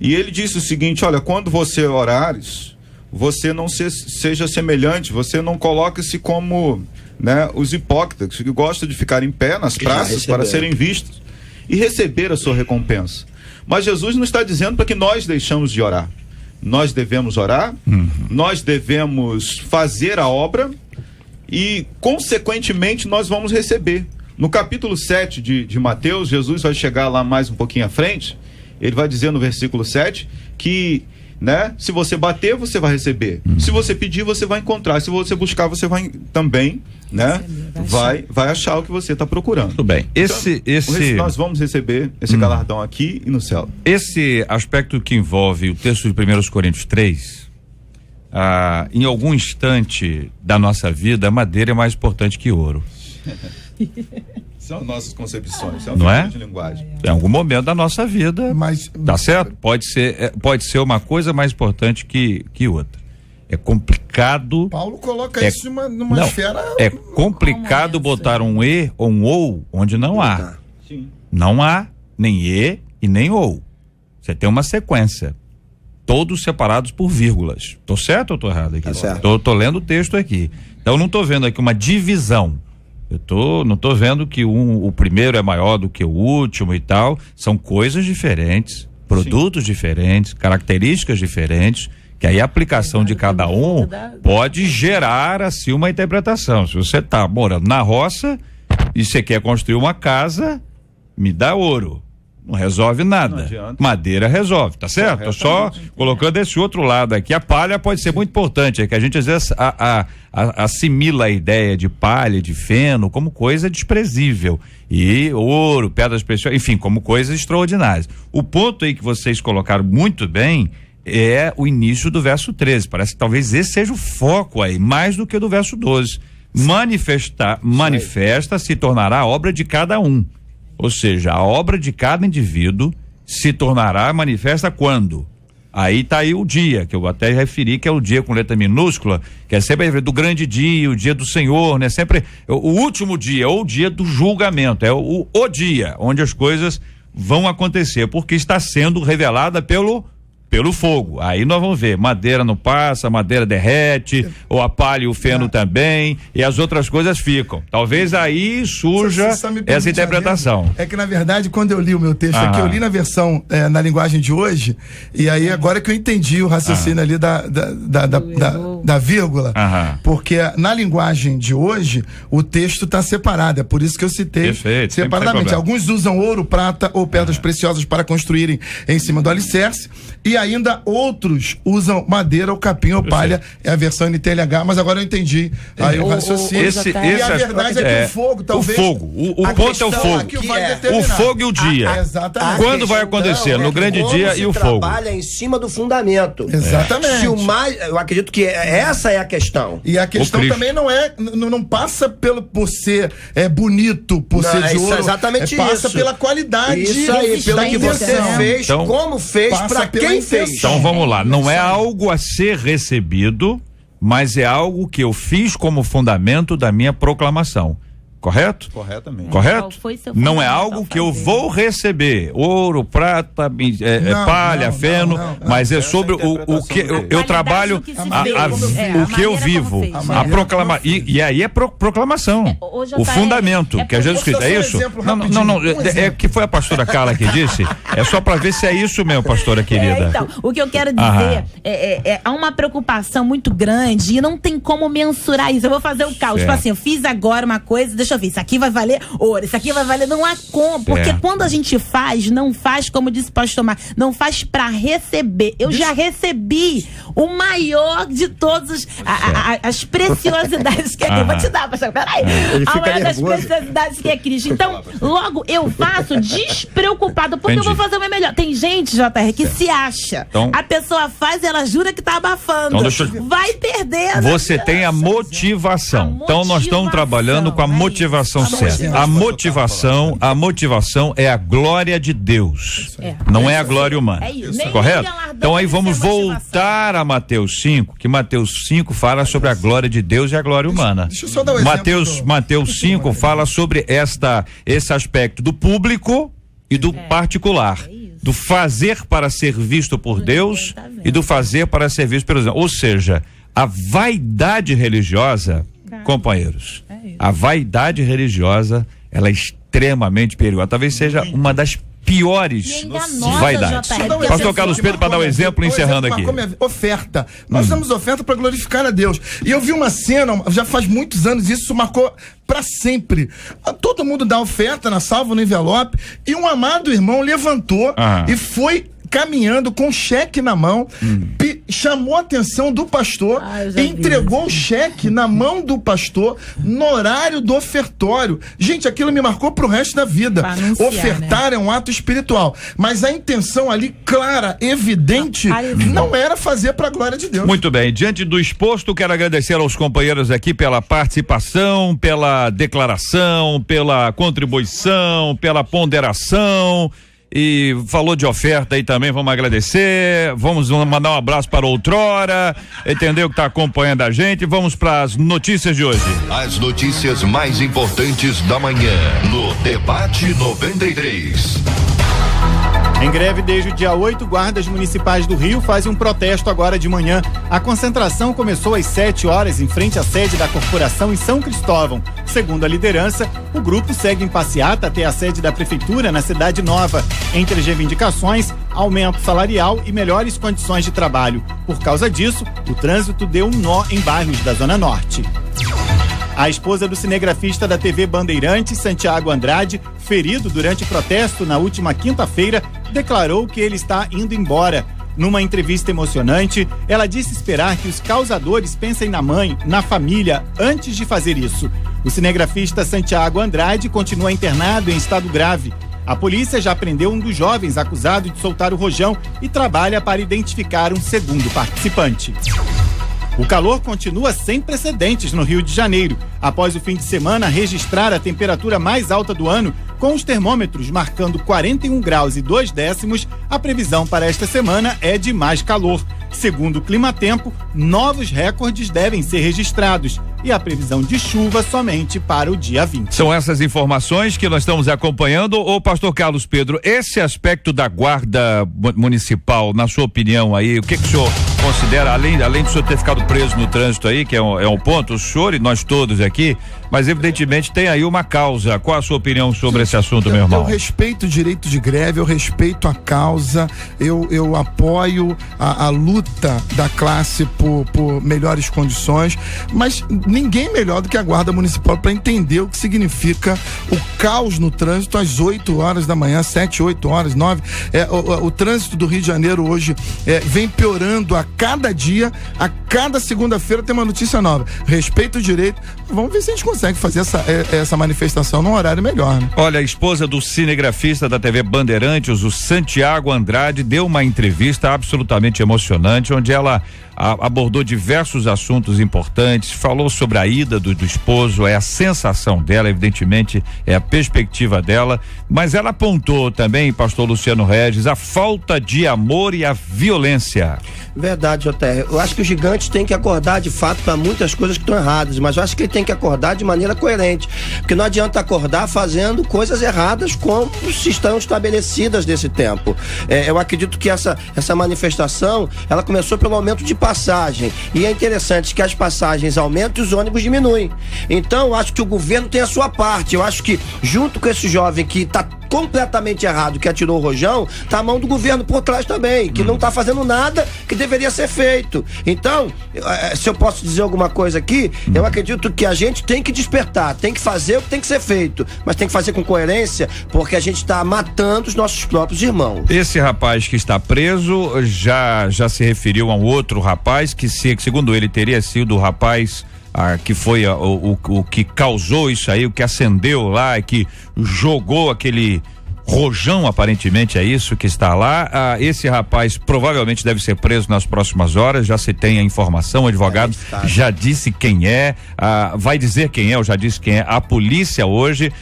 E ele disse o seguinte: olha, quando você orares, você não seja semelhante, você não coloque-se como, né, os hipócritas que gostam de ficar em pé nas praças para serem vistos e receber a sua recompensa. Mas Jesus não está dizendo para que nós deixamos de orar. Nós devemos orar, nós devemos fazer a obra e, consequentemente, nós vamos receber. No capítulo 7 de Mateus, Jesus vai chegar lá mais um pouquinho à frente, ele vai dizer no versículo 7 que, né, se você bater, você vai receber. Se você pedir, você vai encontrar. Se você buscar, você vai também, né, vai achar o que você está procurando. Tudo bem. Nós vamos receber esse galardão aqui e no céu. Esse aspecto que envolve o texto de 1 Coríntios 3, em algum instante da nossa vida, a madeira é mais importante que ouro. São nossas concepções, não é? De linguagem. Em algum momento da nossa vida, Mas, tá certo? Pode ser uma coisa mais importante que outra. É complicado. Paulo coloca isso numa esfera. É complicado botar um e ou um ou onde não há. Sim. Não há nem e e nem ou. Você tem uma sequência. Todos separados por vírgulas. Tô certo ou tô errado aqui? Tá certo. Tô lendo o texto aqui. Então não tô vendo aqui uma divisão. Não tô vendo que o primeiro é maior do que o último e tal. São coisas diferentes, produtos diferentes, características diferentes, que aí a aplicação de cada um pode gerar assim uma interpretação. Se você tá morando na roça E você quer construir uma casa, me dá ouro. Não resolve nada. Madeira resolve, tá certo? Tô só colocando esse outro lado aqui. A palha pode ser muito importante, é que a gente às vezes assimila a ideia de palha, de feno, como coisa desprezível. E ouro, pedras preciosas, enfim, como coisas extraordinárias. O ponto aí que vocês colocaram muito bem é o início do verso 13. Parece que talvez esse seja o foco aí, mais do que o do verso 12. Manifesta se tornará a obra de cada um. Ou seja, a obra de cada indivíduo se tornará manifesta quando? Aí tá aí o dia, que eu até referi, que é o dia com letra minúscula, que é sempre do grande dia, o dia do Senhor, né? Sempre o último dia, ou o dia do julgamento, é o dia onde as coisas vão acontecer, porque está sendo revelada pelo fogo. Aí nós vamos ver, madeira não passa, madeira derrete, ou a palha e o feno também, e as outras coisas ficam. Talvez aí surja essa interpretação. É que na verdade, quando eu li o meu texto aqui, eu li na versão, na linguagem de hoje, e aí agora que eu entendi o raciocínio ali da vírgula, porque na linguagem de hoje, o texto está separado, é por isso que eu citei separadamente. Alguns usam ouro, prata ou pedras preciosas para construírem em cima do alicerce, e ainda outros usam madeira ou capim ou palha, é a versão NTLH, mas agora eu entendi aí o raciocínio. E a verdade é que o fogo, talvez... O ponto é o fogo. O fogo e o dia. Exatamente. Quando vai acontecer? No grande dia e o fogo. Trabalha em cima do fundamento. Exatamente. Eu acredito que essa é a questão. E a questão também não passa por ser bonito, por ser de ouro. Exatamente isso. Passa pela qualidade. Isso aí, pelo que você fez, então, como fez, pra quem fez. Então vamos lá, não é algo a ser recebido, mas é algo que eu fiz como fundamento da minha proclamação. Correto? Corretamente. Correto? Não é algo que eu vou receber. Ouro, prata, palha, feno, mas é sobre o que eu trabalho, o que eu vivo. A proclamação. E aí é proclamação. O fundamento, que é Jesus Cristo. É isso? Não. É que foi a pastora Carla que disse. É só para ver se é isso mesmo, pastora querida. Então, o que eu quero dizer há uma preocupação muito grande e não tem como mensurar isso. Eu vou fazer o cálculo. Tipo assim, eu fiz agora uma coisa, deixa eu ver, isso aqui vai valer ouro, isso aqui vai valer, não há como, porque quando a gente faz, não faz, como disse o pastor Mar, não faz pra receber. Eu já recebi o maior de todos as preciosidades que é Cristo. Vou te dar, pastor, peraí. A maior das preciosidades que é Cristo. Então, logo, eu faço despreocupado, porque eu vou fazer o meu melhor. Tem gente, JR, que se acha. Então, a pessoa faz e ela jura que tá abafando. Então, vai perder. Você tem a motivação. Então, nós estamos trabalhando com a motivação certa. A motivação é a glória de Deus. Não é a glória humana. É isso. Correto? Então aí vamos voltar a Mateus 5, que Mateus 5 fala sobre a glória de Deus e a glória humana. Deixa eu só dar um exemplo. Mateus 5 fala sobre esse aspecto do público e do particular. Do fazer para ser visto por Deus e do fazer para ser visto pelos homens. Ou seja, a vaidade religiosa, companheiros, a vaidade religiosa, ela é extremamente perigosa. Talvez seja uma das piores vaidades. Pastor Carlos Pedro, para dar um exemplo, encerrando aqui. Oferta. Nós damos oferta para glorificar a Deus. E eu vi uma cena, já faz muitos anos, isso marcou para sempre. Todo mundo dá oferta na salva, no envelope, e um amado irmão levantou e foi caminhando com cheque na mão, chamou a atenção do pastor e entregou o cheque na mão do pastor no horário do ofertório. Gente, aquilo me marcou pro resto da vida. Ofertar é um ato espiritual, mas a intenção ali, clara, evidente, não era fazer para a glória de Deus. Muito bem, diante do exposto, quero agradecer aos companheiros aqui pela participação, pela declaração, pela contribuição, pela ponderação. E falou de oferta aí também, vamos agradecer, vamos mandar um abraço para outrora, entendeu, que está acompanhando a gente. Vamos para as notícias de hoje. As notícias mais importantes da manhã no Debate 93. Em greve desde o dia 8, guardas municipais do Rio fazem um protesto agora de manhã. A concentração começou às 7 horas em frente à sede da corporação em São Cristóvão. Segundo a liderança, o grupo segue em passeata até a sede da prefeitura na Cidade Nova. Entre as reivindicações, aumento salarial e melhores condições de trabalho. Por causa disso, o trânsito deu um nó em bairros da Zona Norte. A esposa do cinegrafista da TV Bandeirantes, Santiago Andrade, ferido durante protesto na última quinta-feira, declarou que ele está indo embora. Numa entrevista emocionante, ela disse esperar que os causadores pensem na mãe, na família, antes de fazer isso. O cinegrafista Santiago Andrade continua internado em estado grave. A polícia já prendeu um dos jovens acusado de soltar o rojão e trabalha para identificar um segundo participante. O calor continua sem precedentes no Rio de Janeiro, após o fim de semana registrar a temperatura mais alta do ano, com os termômetros marcando 41 graus e 2 décimos, a previsão para esta semana é de mais calor. Segundo o Climatempo, novos recordes devem ser registrados e a previsão de chuva somente para o dia 20. São essas informações que nós estamos acompanhando. Ô pastor Carlos Pedro, esse aspecto da guarda municipal, na sua opinião aí, o que o senhor considera, além do senhor ter ficado preso no trânsito aí, que é um ponto, o senhor e nós todos aqui, mas evidentemente tem aí uma causa. Qual a sua opinião sobre esse assunto, meu irmão? Eu respeito o direito de greve, eu respeito a causa, eu apoio a luta da classe por melhores condições, mas ninguém melhor do que a Guarda Municipal para entender o que significa o caos no trânsito às 8 horas da manhã, 7, 8 horas, 9. O trânsito do Rio de Janeiro hoje vem piorando a cada dia, a cada segunda-feira tem uma notícia nova. Respeito o direito, vamos ver se a gente consegue fazer essa manifestação num horário melhor, né? Olha, a esposa do cinegrafista da TV Bandeirantes, o Santiago Andrade, deu uma entrevista absolutamente emocionante, onde ela abordou diversos assuntos importantes, falou sobre a ida do esposo, é a sensação dela, evidentemente, é a perspectiva dela, mas ela apontou também, pastor Luciano Regis, a falta de amor e a violência. Verdade, JR. Eu acho que os gigantes têm que acordar de fato para muitas coisas que estão erradas, mas eu acho que ele tem que acordar de maneira coerente, porque não adianta acordar fazendo coisas erradas como se estão estabelecidas nesse tempo. Eu acredito que essa manifestação, ela começou pelo aumento de passagem, e é interessante que as passagens aumentam e os ônibus diminuem. Então, eu acho que o governo tem a sua parte. Eu acho que junto com esse jovem que está completamente errado, que atirou o rojão, tá a mão do governo por trás também, que não tá fazendo nada que deveria ser feito. Então, se eu posso dizer alguma coisa aqui, eu acredito que a gente tem que despertar, tem que fazer o que tem que ser feito, mas tem que fazer com coerência, porque a gente tá matando os nossos próprios irmãos. Esse rapaz que está preso já se referiu a um outro rapaz que segundo ele teria sido o rapaz que foi o que causou isso aí, o que acendeu lá, que jogou aquele rojão, aparentemente é isso que está lá. Esse rapaz provavelmente deve ser preso nas próximas horas, já se tem a informação, o advogado já disse quem é, vai dizer quem é, ou já disse quem é, a polícia hoje,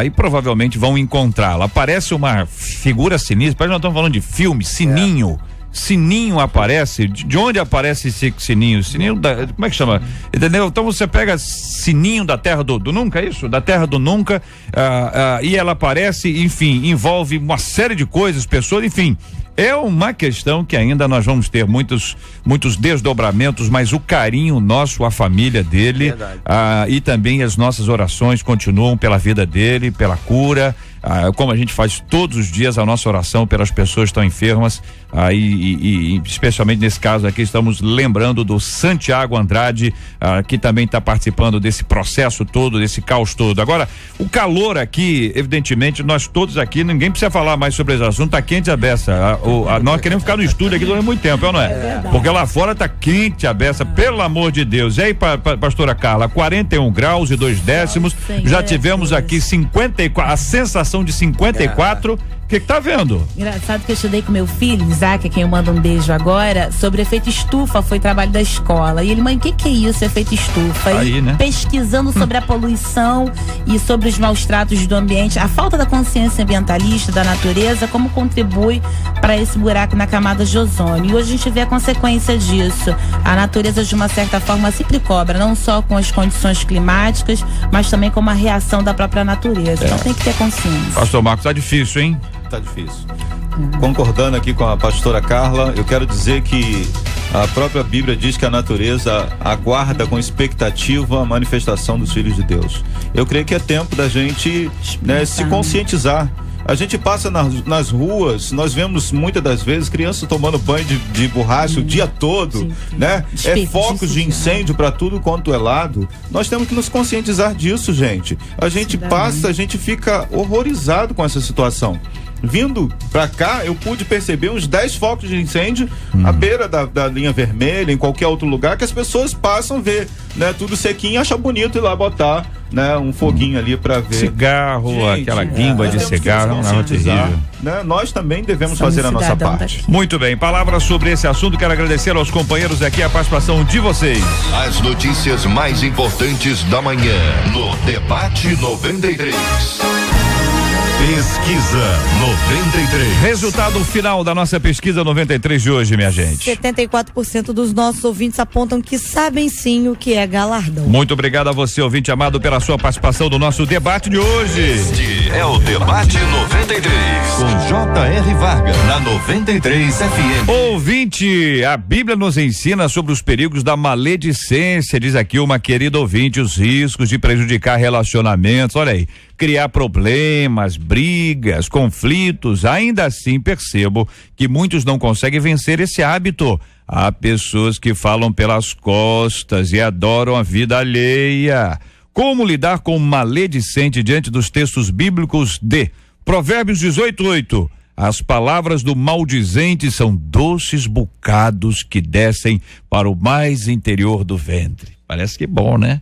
e provavelmente vão encontrá-la. Parece uma figura sinistra, parece que nós estamos falando de filme, Sininho. Sininho aparece, de onde aparece esse Sininho? Sininho como é que chama? Entendeu? Então você pega Sininho da Terra do Nunca, é isso? Da Terra do Nunca, e ela aparece, enfim, envolve uma série de coisas, pessoas, enfim. É uma questão que ainda nós vamos ter muitos desdobramentos, mas o carinho nosso, a família dele, e também as nossas orações continuam pela vida dele, pela cura, como a gente faz todos os dias a nossa oração pelas pessoas que estão enfermas, e especialmente nesse caso aqui estamos lembrando do Santiago Andrade, que também está participando desse processo todo, desse caos todo. Agora, o calor aqui, evidentemente, nós todos aqui, ninguém precisa falar mais sobre esse assunto, tá quente a beça. Nós queremos ficar no estúdio aqui durante muito tempo, não é? Porque lá fora tá quente a beça, pelo amor de Deus. E aí, pastora Carla, 41 graus e 2 décimos, já tivemos aqui 54, a sensação de 54. O que tá vendo? Engraçado que eu estudei com meu filho, Isaac, a quem eu mando um beijo agora, sobre efeito estufa, foi trabalho da escola. E ele, mãe, o que é isso, efeito estufa? Aí, né? Pesquisando sobre a poluição e sobre os maus tratos do ambiente, a falta da consciência ambientalista, da natureza, como contribui para esse buraco na camada de ozônio. E hoje a gente vê a consequência disso. A natureza, de uma certa forma, sempre cobra, não só com as condições climáticas, mas também com uma reação da própria natureza. Então tem que ter consciência. Pastor Marcos, tá difícil, hein? Tá difícil. Concordando aqui com a pastora Carla, eu quero dizer que a própria Bíblia diz que a natureza aguarda com expectativa a manifestação dos filhos de Deus. Eu creio que é tempo da gente, se conscientizar. A gente passa nas ruas, nós vemos muitas das vezes crianças tomando banho de borracha o dia todo, né? Focos de incêndio para tudo quanto é lado. Nós temos que nos conscientizar disso, gente. A gente passa, a gente fica horrorizado com essa situação. Vindo pra cá, eu pude perceber uns 10 focos de incêndio à beira da linha vermelha, em qualquer outro lugar, que as pessoas passam a ver, né? Tudo sequinho e acham bonito ir lá botar, né? Um foguinho ali pra ver. Cigarro, gente, aquela guimba de cigarro, não é terrível. Né? Nós também devemos fazer a nossa parte. Muito bem, palavras sobre esse assunto. Quero agradecer aos companheiros aqui a participação de vocês. As notícias mais importantes da manhã no Debate 93. Pesquisa 93. Resultado final da nossa pesquisa 93 de hoje, minha gente. 74% dos nossos ouvintes apontam que sabem sim o que é galardão. Muito obrigado a você, ouvinte amado, pela sua participação no nosso debate de hoje. Este é o Debate 93 com J.R. Vargas na 93 FM. Ouvinte, a Bíblia nos ensina sobre os perigos da maledicência, diz aqui uma querida ouvinte, os riscos de prejudicar relacionamentos. Olha aí, criar problemas, brigas, conflitos. Ainda assim, percebo que muitos não conseguem vencer esse hábito. Há pessoas que falam pelas costas e adoram a vida alheia. Como lidar com o maledicente diante dos textos bíblicos de Provérbios 18:8? As palavras do maldizente são doces bocados que descem para o mais interior do ventre. Parece que bom, né?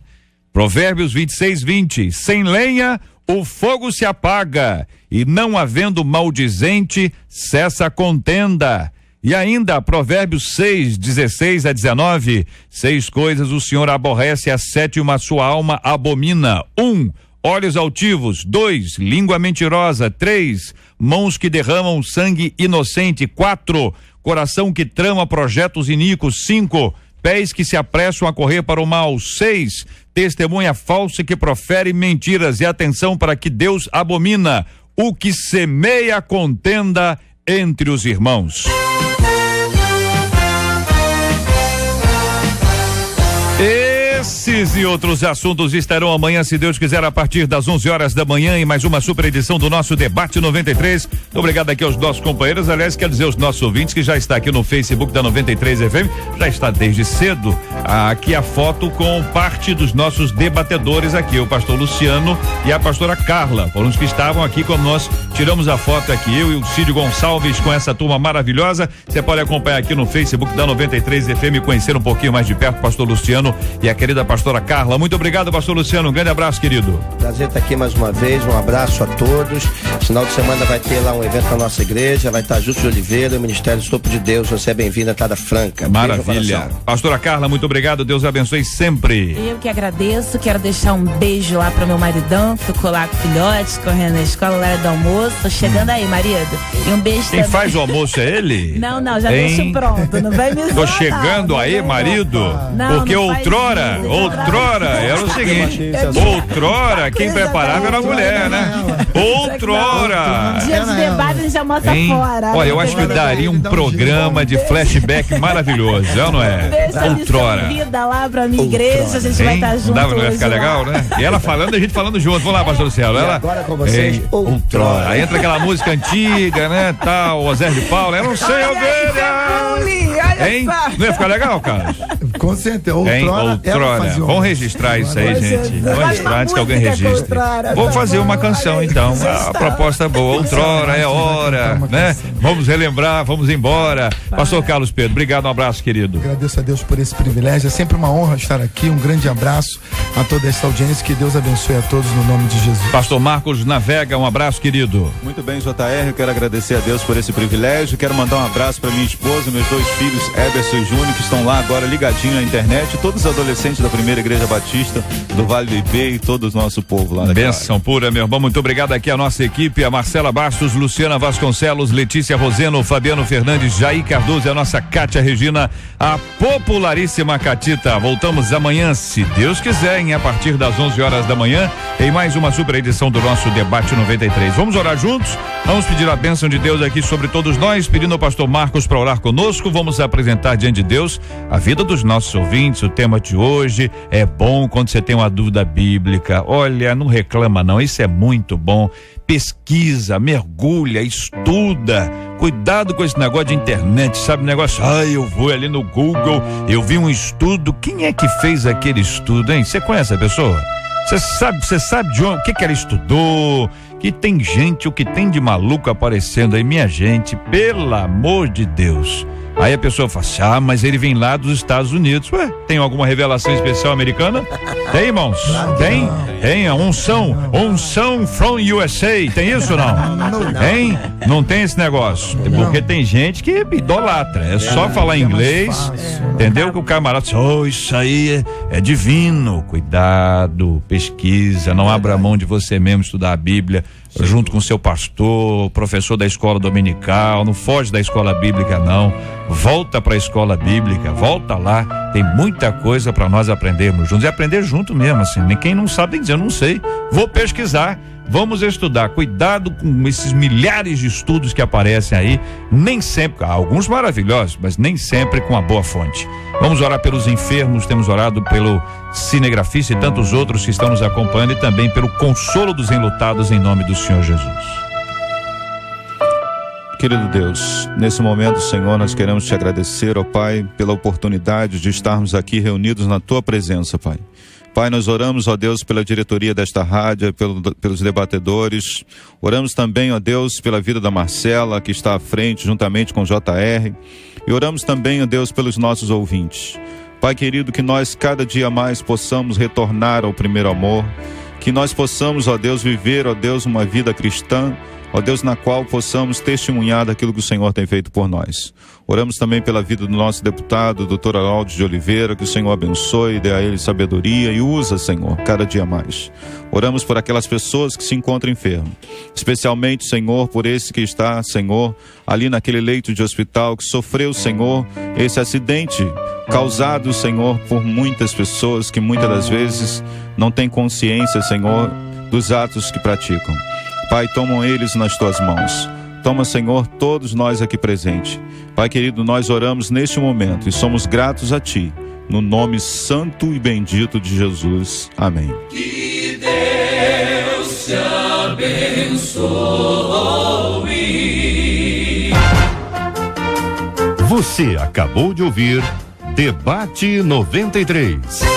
Provérbios 26:20. Sem lenha o fogo se apaga, e não havendo maldizente, cessa a contenda. E ainda Provérbios 6:16-19. 6 coisas o Senhor aborrece, a 7ª sua alma abomina. 1. Olhos altivos. 2. Língua mentirosa. 3. Mãos que derramam sangue inocente. 4. Coração que trama projetos iníquos. 5. Pés que se apressam a correr para o mal. 6. Testemunha falsa que profere mentiras. E atenção para que Deus abomina o que semeia contenda entre os irmãos. Esses e outros assuntos estarão amanhã, se Deus quiser, a partir das 11 horas da manhã, em mais uma super edição do nosso Debate 93. Muito obrigado aqui aos nossos companheiros. Aliás, quero dizer aos nossos ouvintes que já está aqui no Facebook da 93 FM, já está desde cedo aqui a foto com parte dos nossos debatedores aqui, o pastor Luciano e a pastora Carla, foram os que estavam aqui quando nós tiramos a foto aqui, eu e o Cídio Gonçalves com essa turma maravilhosa. Você pode acompanhar aqui no Facebook da 93 FM, conhecer um pouquinho mais de perto o pastor Luciano e a querida pastora Carla. Muito obrigado, pastor Luciano, um grande abraço, querido. Prazer estar aqui mais uma vez, um abraço a todos. Final de semana vai ter lá um evento na nossa igreja, vai estar Justo de Oliveira, o Ministério Sopro de Deus. Você é bem-vinda, Tada Franca. Maravilha. Pastora Carla, muito obrigado, Deus abençoe sempre. Eu que agradeço, quero deixar um beijo lá pro meu maridão, que ficou lá com o filhote, correndo na escola, lá do almoço. Tô chegando aí, marido. E um beijo Quem também. faz o almoço é ele? Não, já deixo pronto, não vai me zoar. Tô chegando aí, marido, porque outrora era o seguinte, outrora quem preparava era a mulher, né? Outrora. Dia de debate a gente almoça fora. Olha, eu acho que daria um programa de flashback maravilhoso, é ou não é? Deixa Outrora. Vida lá pra minha igreja, a gente vai estar junto. Não ia ficar legal, né? E ela falando, a gente falando junto. Vamos lá, pastor Luciano. Ela, agora com vocês, outrora. Aí entra aquela música antiga, né? Tal, o Zé de Paula. Eu não sei, ovelha. Hein? Não ia ficar legal, cara? Com certeza. Outrora. Vamos registrar isso aí, gente. Vamos registrar antes que alguém registre. Vou fazer uma canção, então. A proposta é boa. Outrora é hora, né? Vamos relembrar, vamos embora. Pastor Carlos Pedro, obrigado, um abraço, querido. Agradeço a Deus por esse privilégio. É sempre uma honra estar aqui. Um grande abraço a toda essa audiência. Que Deus abençoe a todos no nome de Jesus. Pastor Marcos Navega, um abraço, querido. Muito bem, JR, eu quero agradecer a Deus por esse privilégio. Quero mandar um abraço para minha esposa, meus 2 filhos, Eberson e Júnior, que estão lá agora ligadinho na internet. Todos os adolescentes da Primeira Igreja Batista do Vale do Ipê e todo o nosso povo lá. Bênção pura, meu irmão. Muito obrigado aqui a nossa equipe, a Marcela Bastos, Luciana Vasconcelos, Letícia Roseno, Fabiano Fernandes, Jair Cardoso e a nossa Cátia Regina, a popularíssima Catita. Voltamos amanhã, se Deus quiser, a partir das 11 horas da manhã, em mais uma super edição do nosso Debate 93. Vamos orar juntos? Vamos pedir a bênção de Deus aqui sobre todos nós, pedindo ao pastor Marcos para orar conosco. Vamos apresentar diante de Deus a vida dos nossos ouvintes. O tema de hoje é bom quando você tem uma dúvida bíblica. Olha, não reclama não, isso é muito bom. pesquisa, mergulha, estuda. Cuidado com esse negócio de internet, sabe? Negócio, eu vou ali no Google, eu vi um estudo. Quem é que fez aquele estudo, hein? Você conhece a pessoa? Você sabe de onde, o que ela estudou? Que tem gente, o que tem de maluco aparecendo aí, minha gente, pelo amor de Deus. Aí a pessoa fala assim, mas ele vem lá dos Estados Unidos. Ué, tem alguma revelação especial americana? Tem, irmãos? Tem? Tem a unção from USA. Tem isso ou não? Tem? Não tem esse negócio. Porque tem gente que idolatra. É só falar inglês, entendeu? Que o camarada diz, isso aí é divino. Cuidado, pesquisa, não abra mão de você mesmo estudar a Bíblia junto com seu pastor, professor da escola dominical. Não foge da escola bíblica, não. Volta para a escola bíblica, volta lá. Tem muita coisa para nós aprendermos juntos e aprender junto mesmo, assim. Quem não sabe tem que dizer, eu não sei, vou pesquisar. Vamos estudar. Cuidado com esses milhares de estudos que aparecem aí, nem sempre, alguns maravilhosos, mas nem sempre com a boa fonte. Vamos orar pelos enfermos, temos orado pelo cinegrafista e tantos outros que estão nos acompanhando e também pelo consolo dos enlutados em nome do Senhor Jesus. Querido Deus, nesse momento, Senhor, nós queremos te agradecer, ó Pai, pela oportunidade de estarmos aqui reunidos na tua presença, Pai. Pai, nós oramos, ó Deus, pela diretoria desta rádio, pelos debatedores. Oramos também, ó Deus, pela vida da Marcela, que está à frente, juntamente com o JR. E oramos também, ó Deus, pelos nossos ouvintes. Pai querido, que nós cada dia mais possamos retornar ao primeiro amor. Que nós possamos, ó Deus, viver, ó Deus, uma vida cristã, ó Deus, na qual possamos testemunhar daquilo que o Senhor tem feito por nós. Oramos também pela vida do nosso deputado, doutor Arnaldo de Oliveira, que o Senhor abençoe, dê a ele sabedoria e usa, Senhor, cada dia mais. Oramos por aquelas pessoas que se encontram enfermas, especialmente, Senhor, por esse que está, Senhor, ali naquele leito de hospital, que sofreu, Senhor, esse acidente causado, Senhor, por muitas pessoas que muitas das vezes não têm consciência, Senhor, dos atos que praticam. Pai, tomam eles nas tuas mãos. Toma, Senhor, todos nós aqui presentes. Pai querido, nós oramos neste momento e somos gratos a Ti, no nome santo e bendito de Jesus. Amém. Que Deus te abençoe. Você acabou de ouvir Debate 93.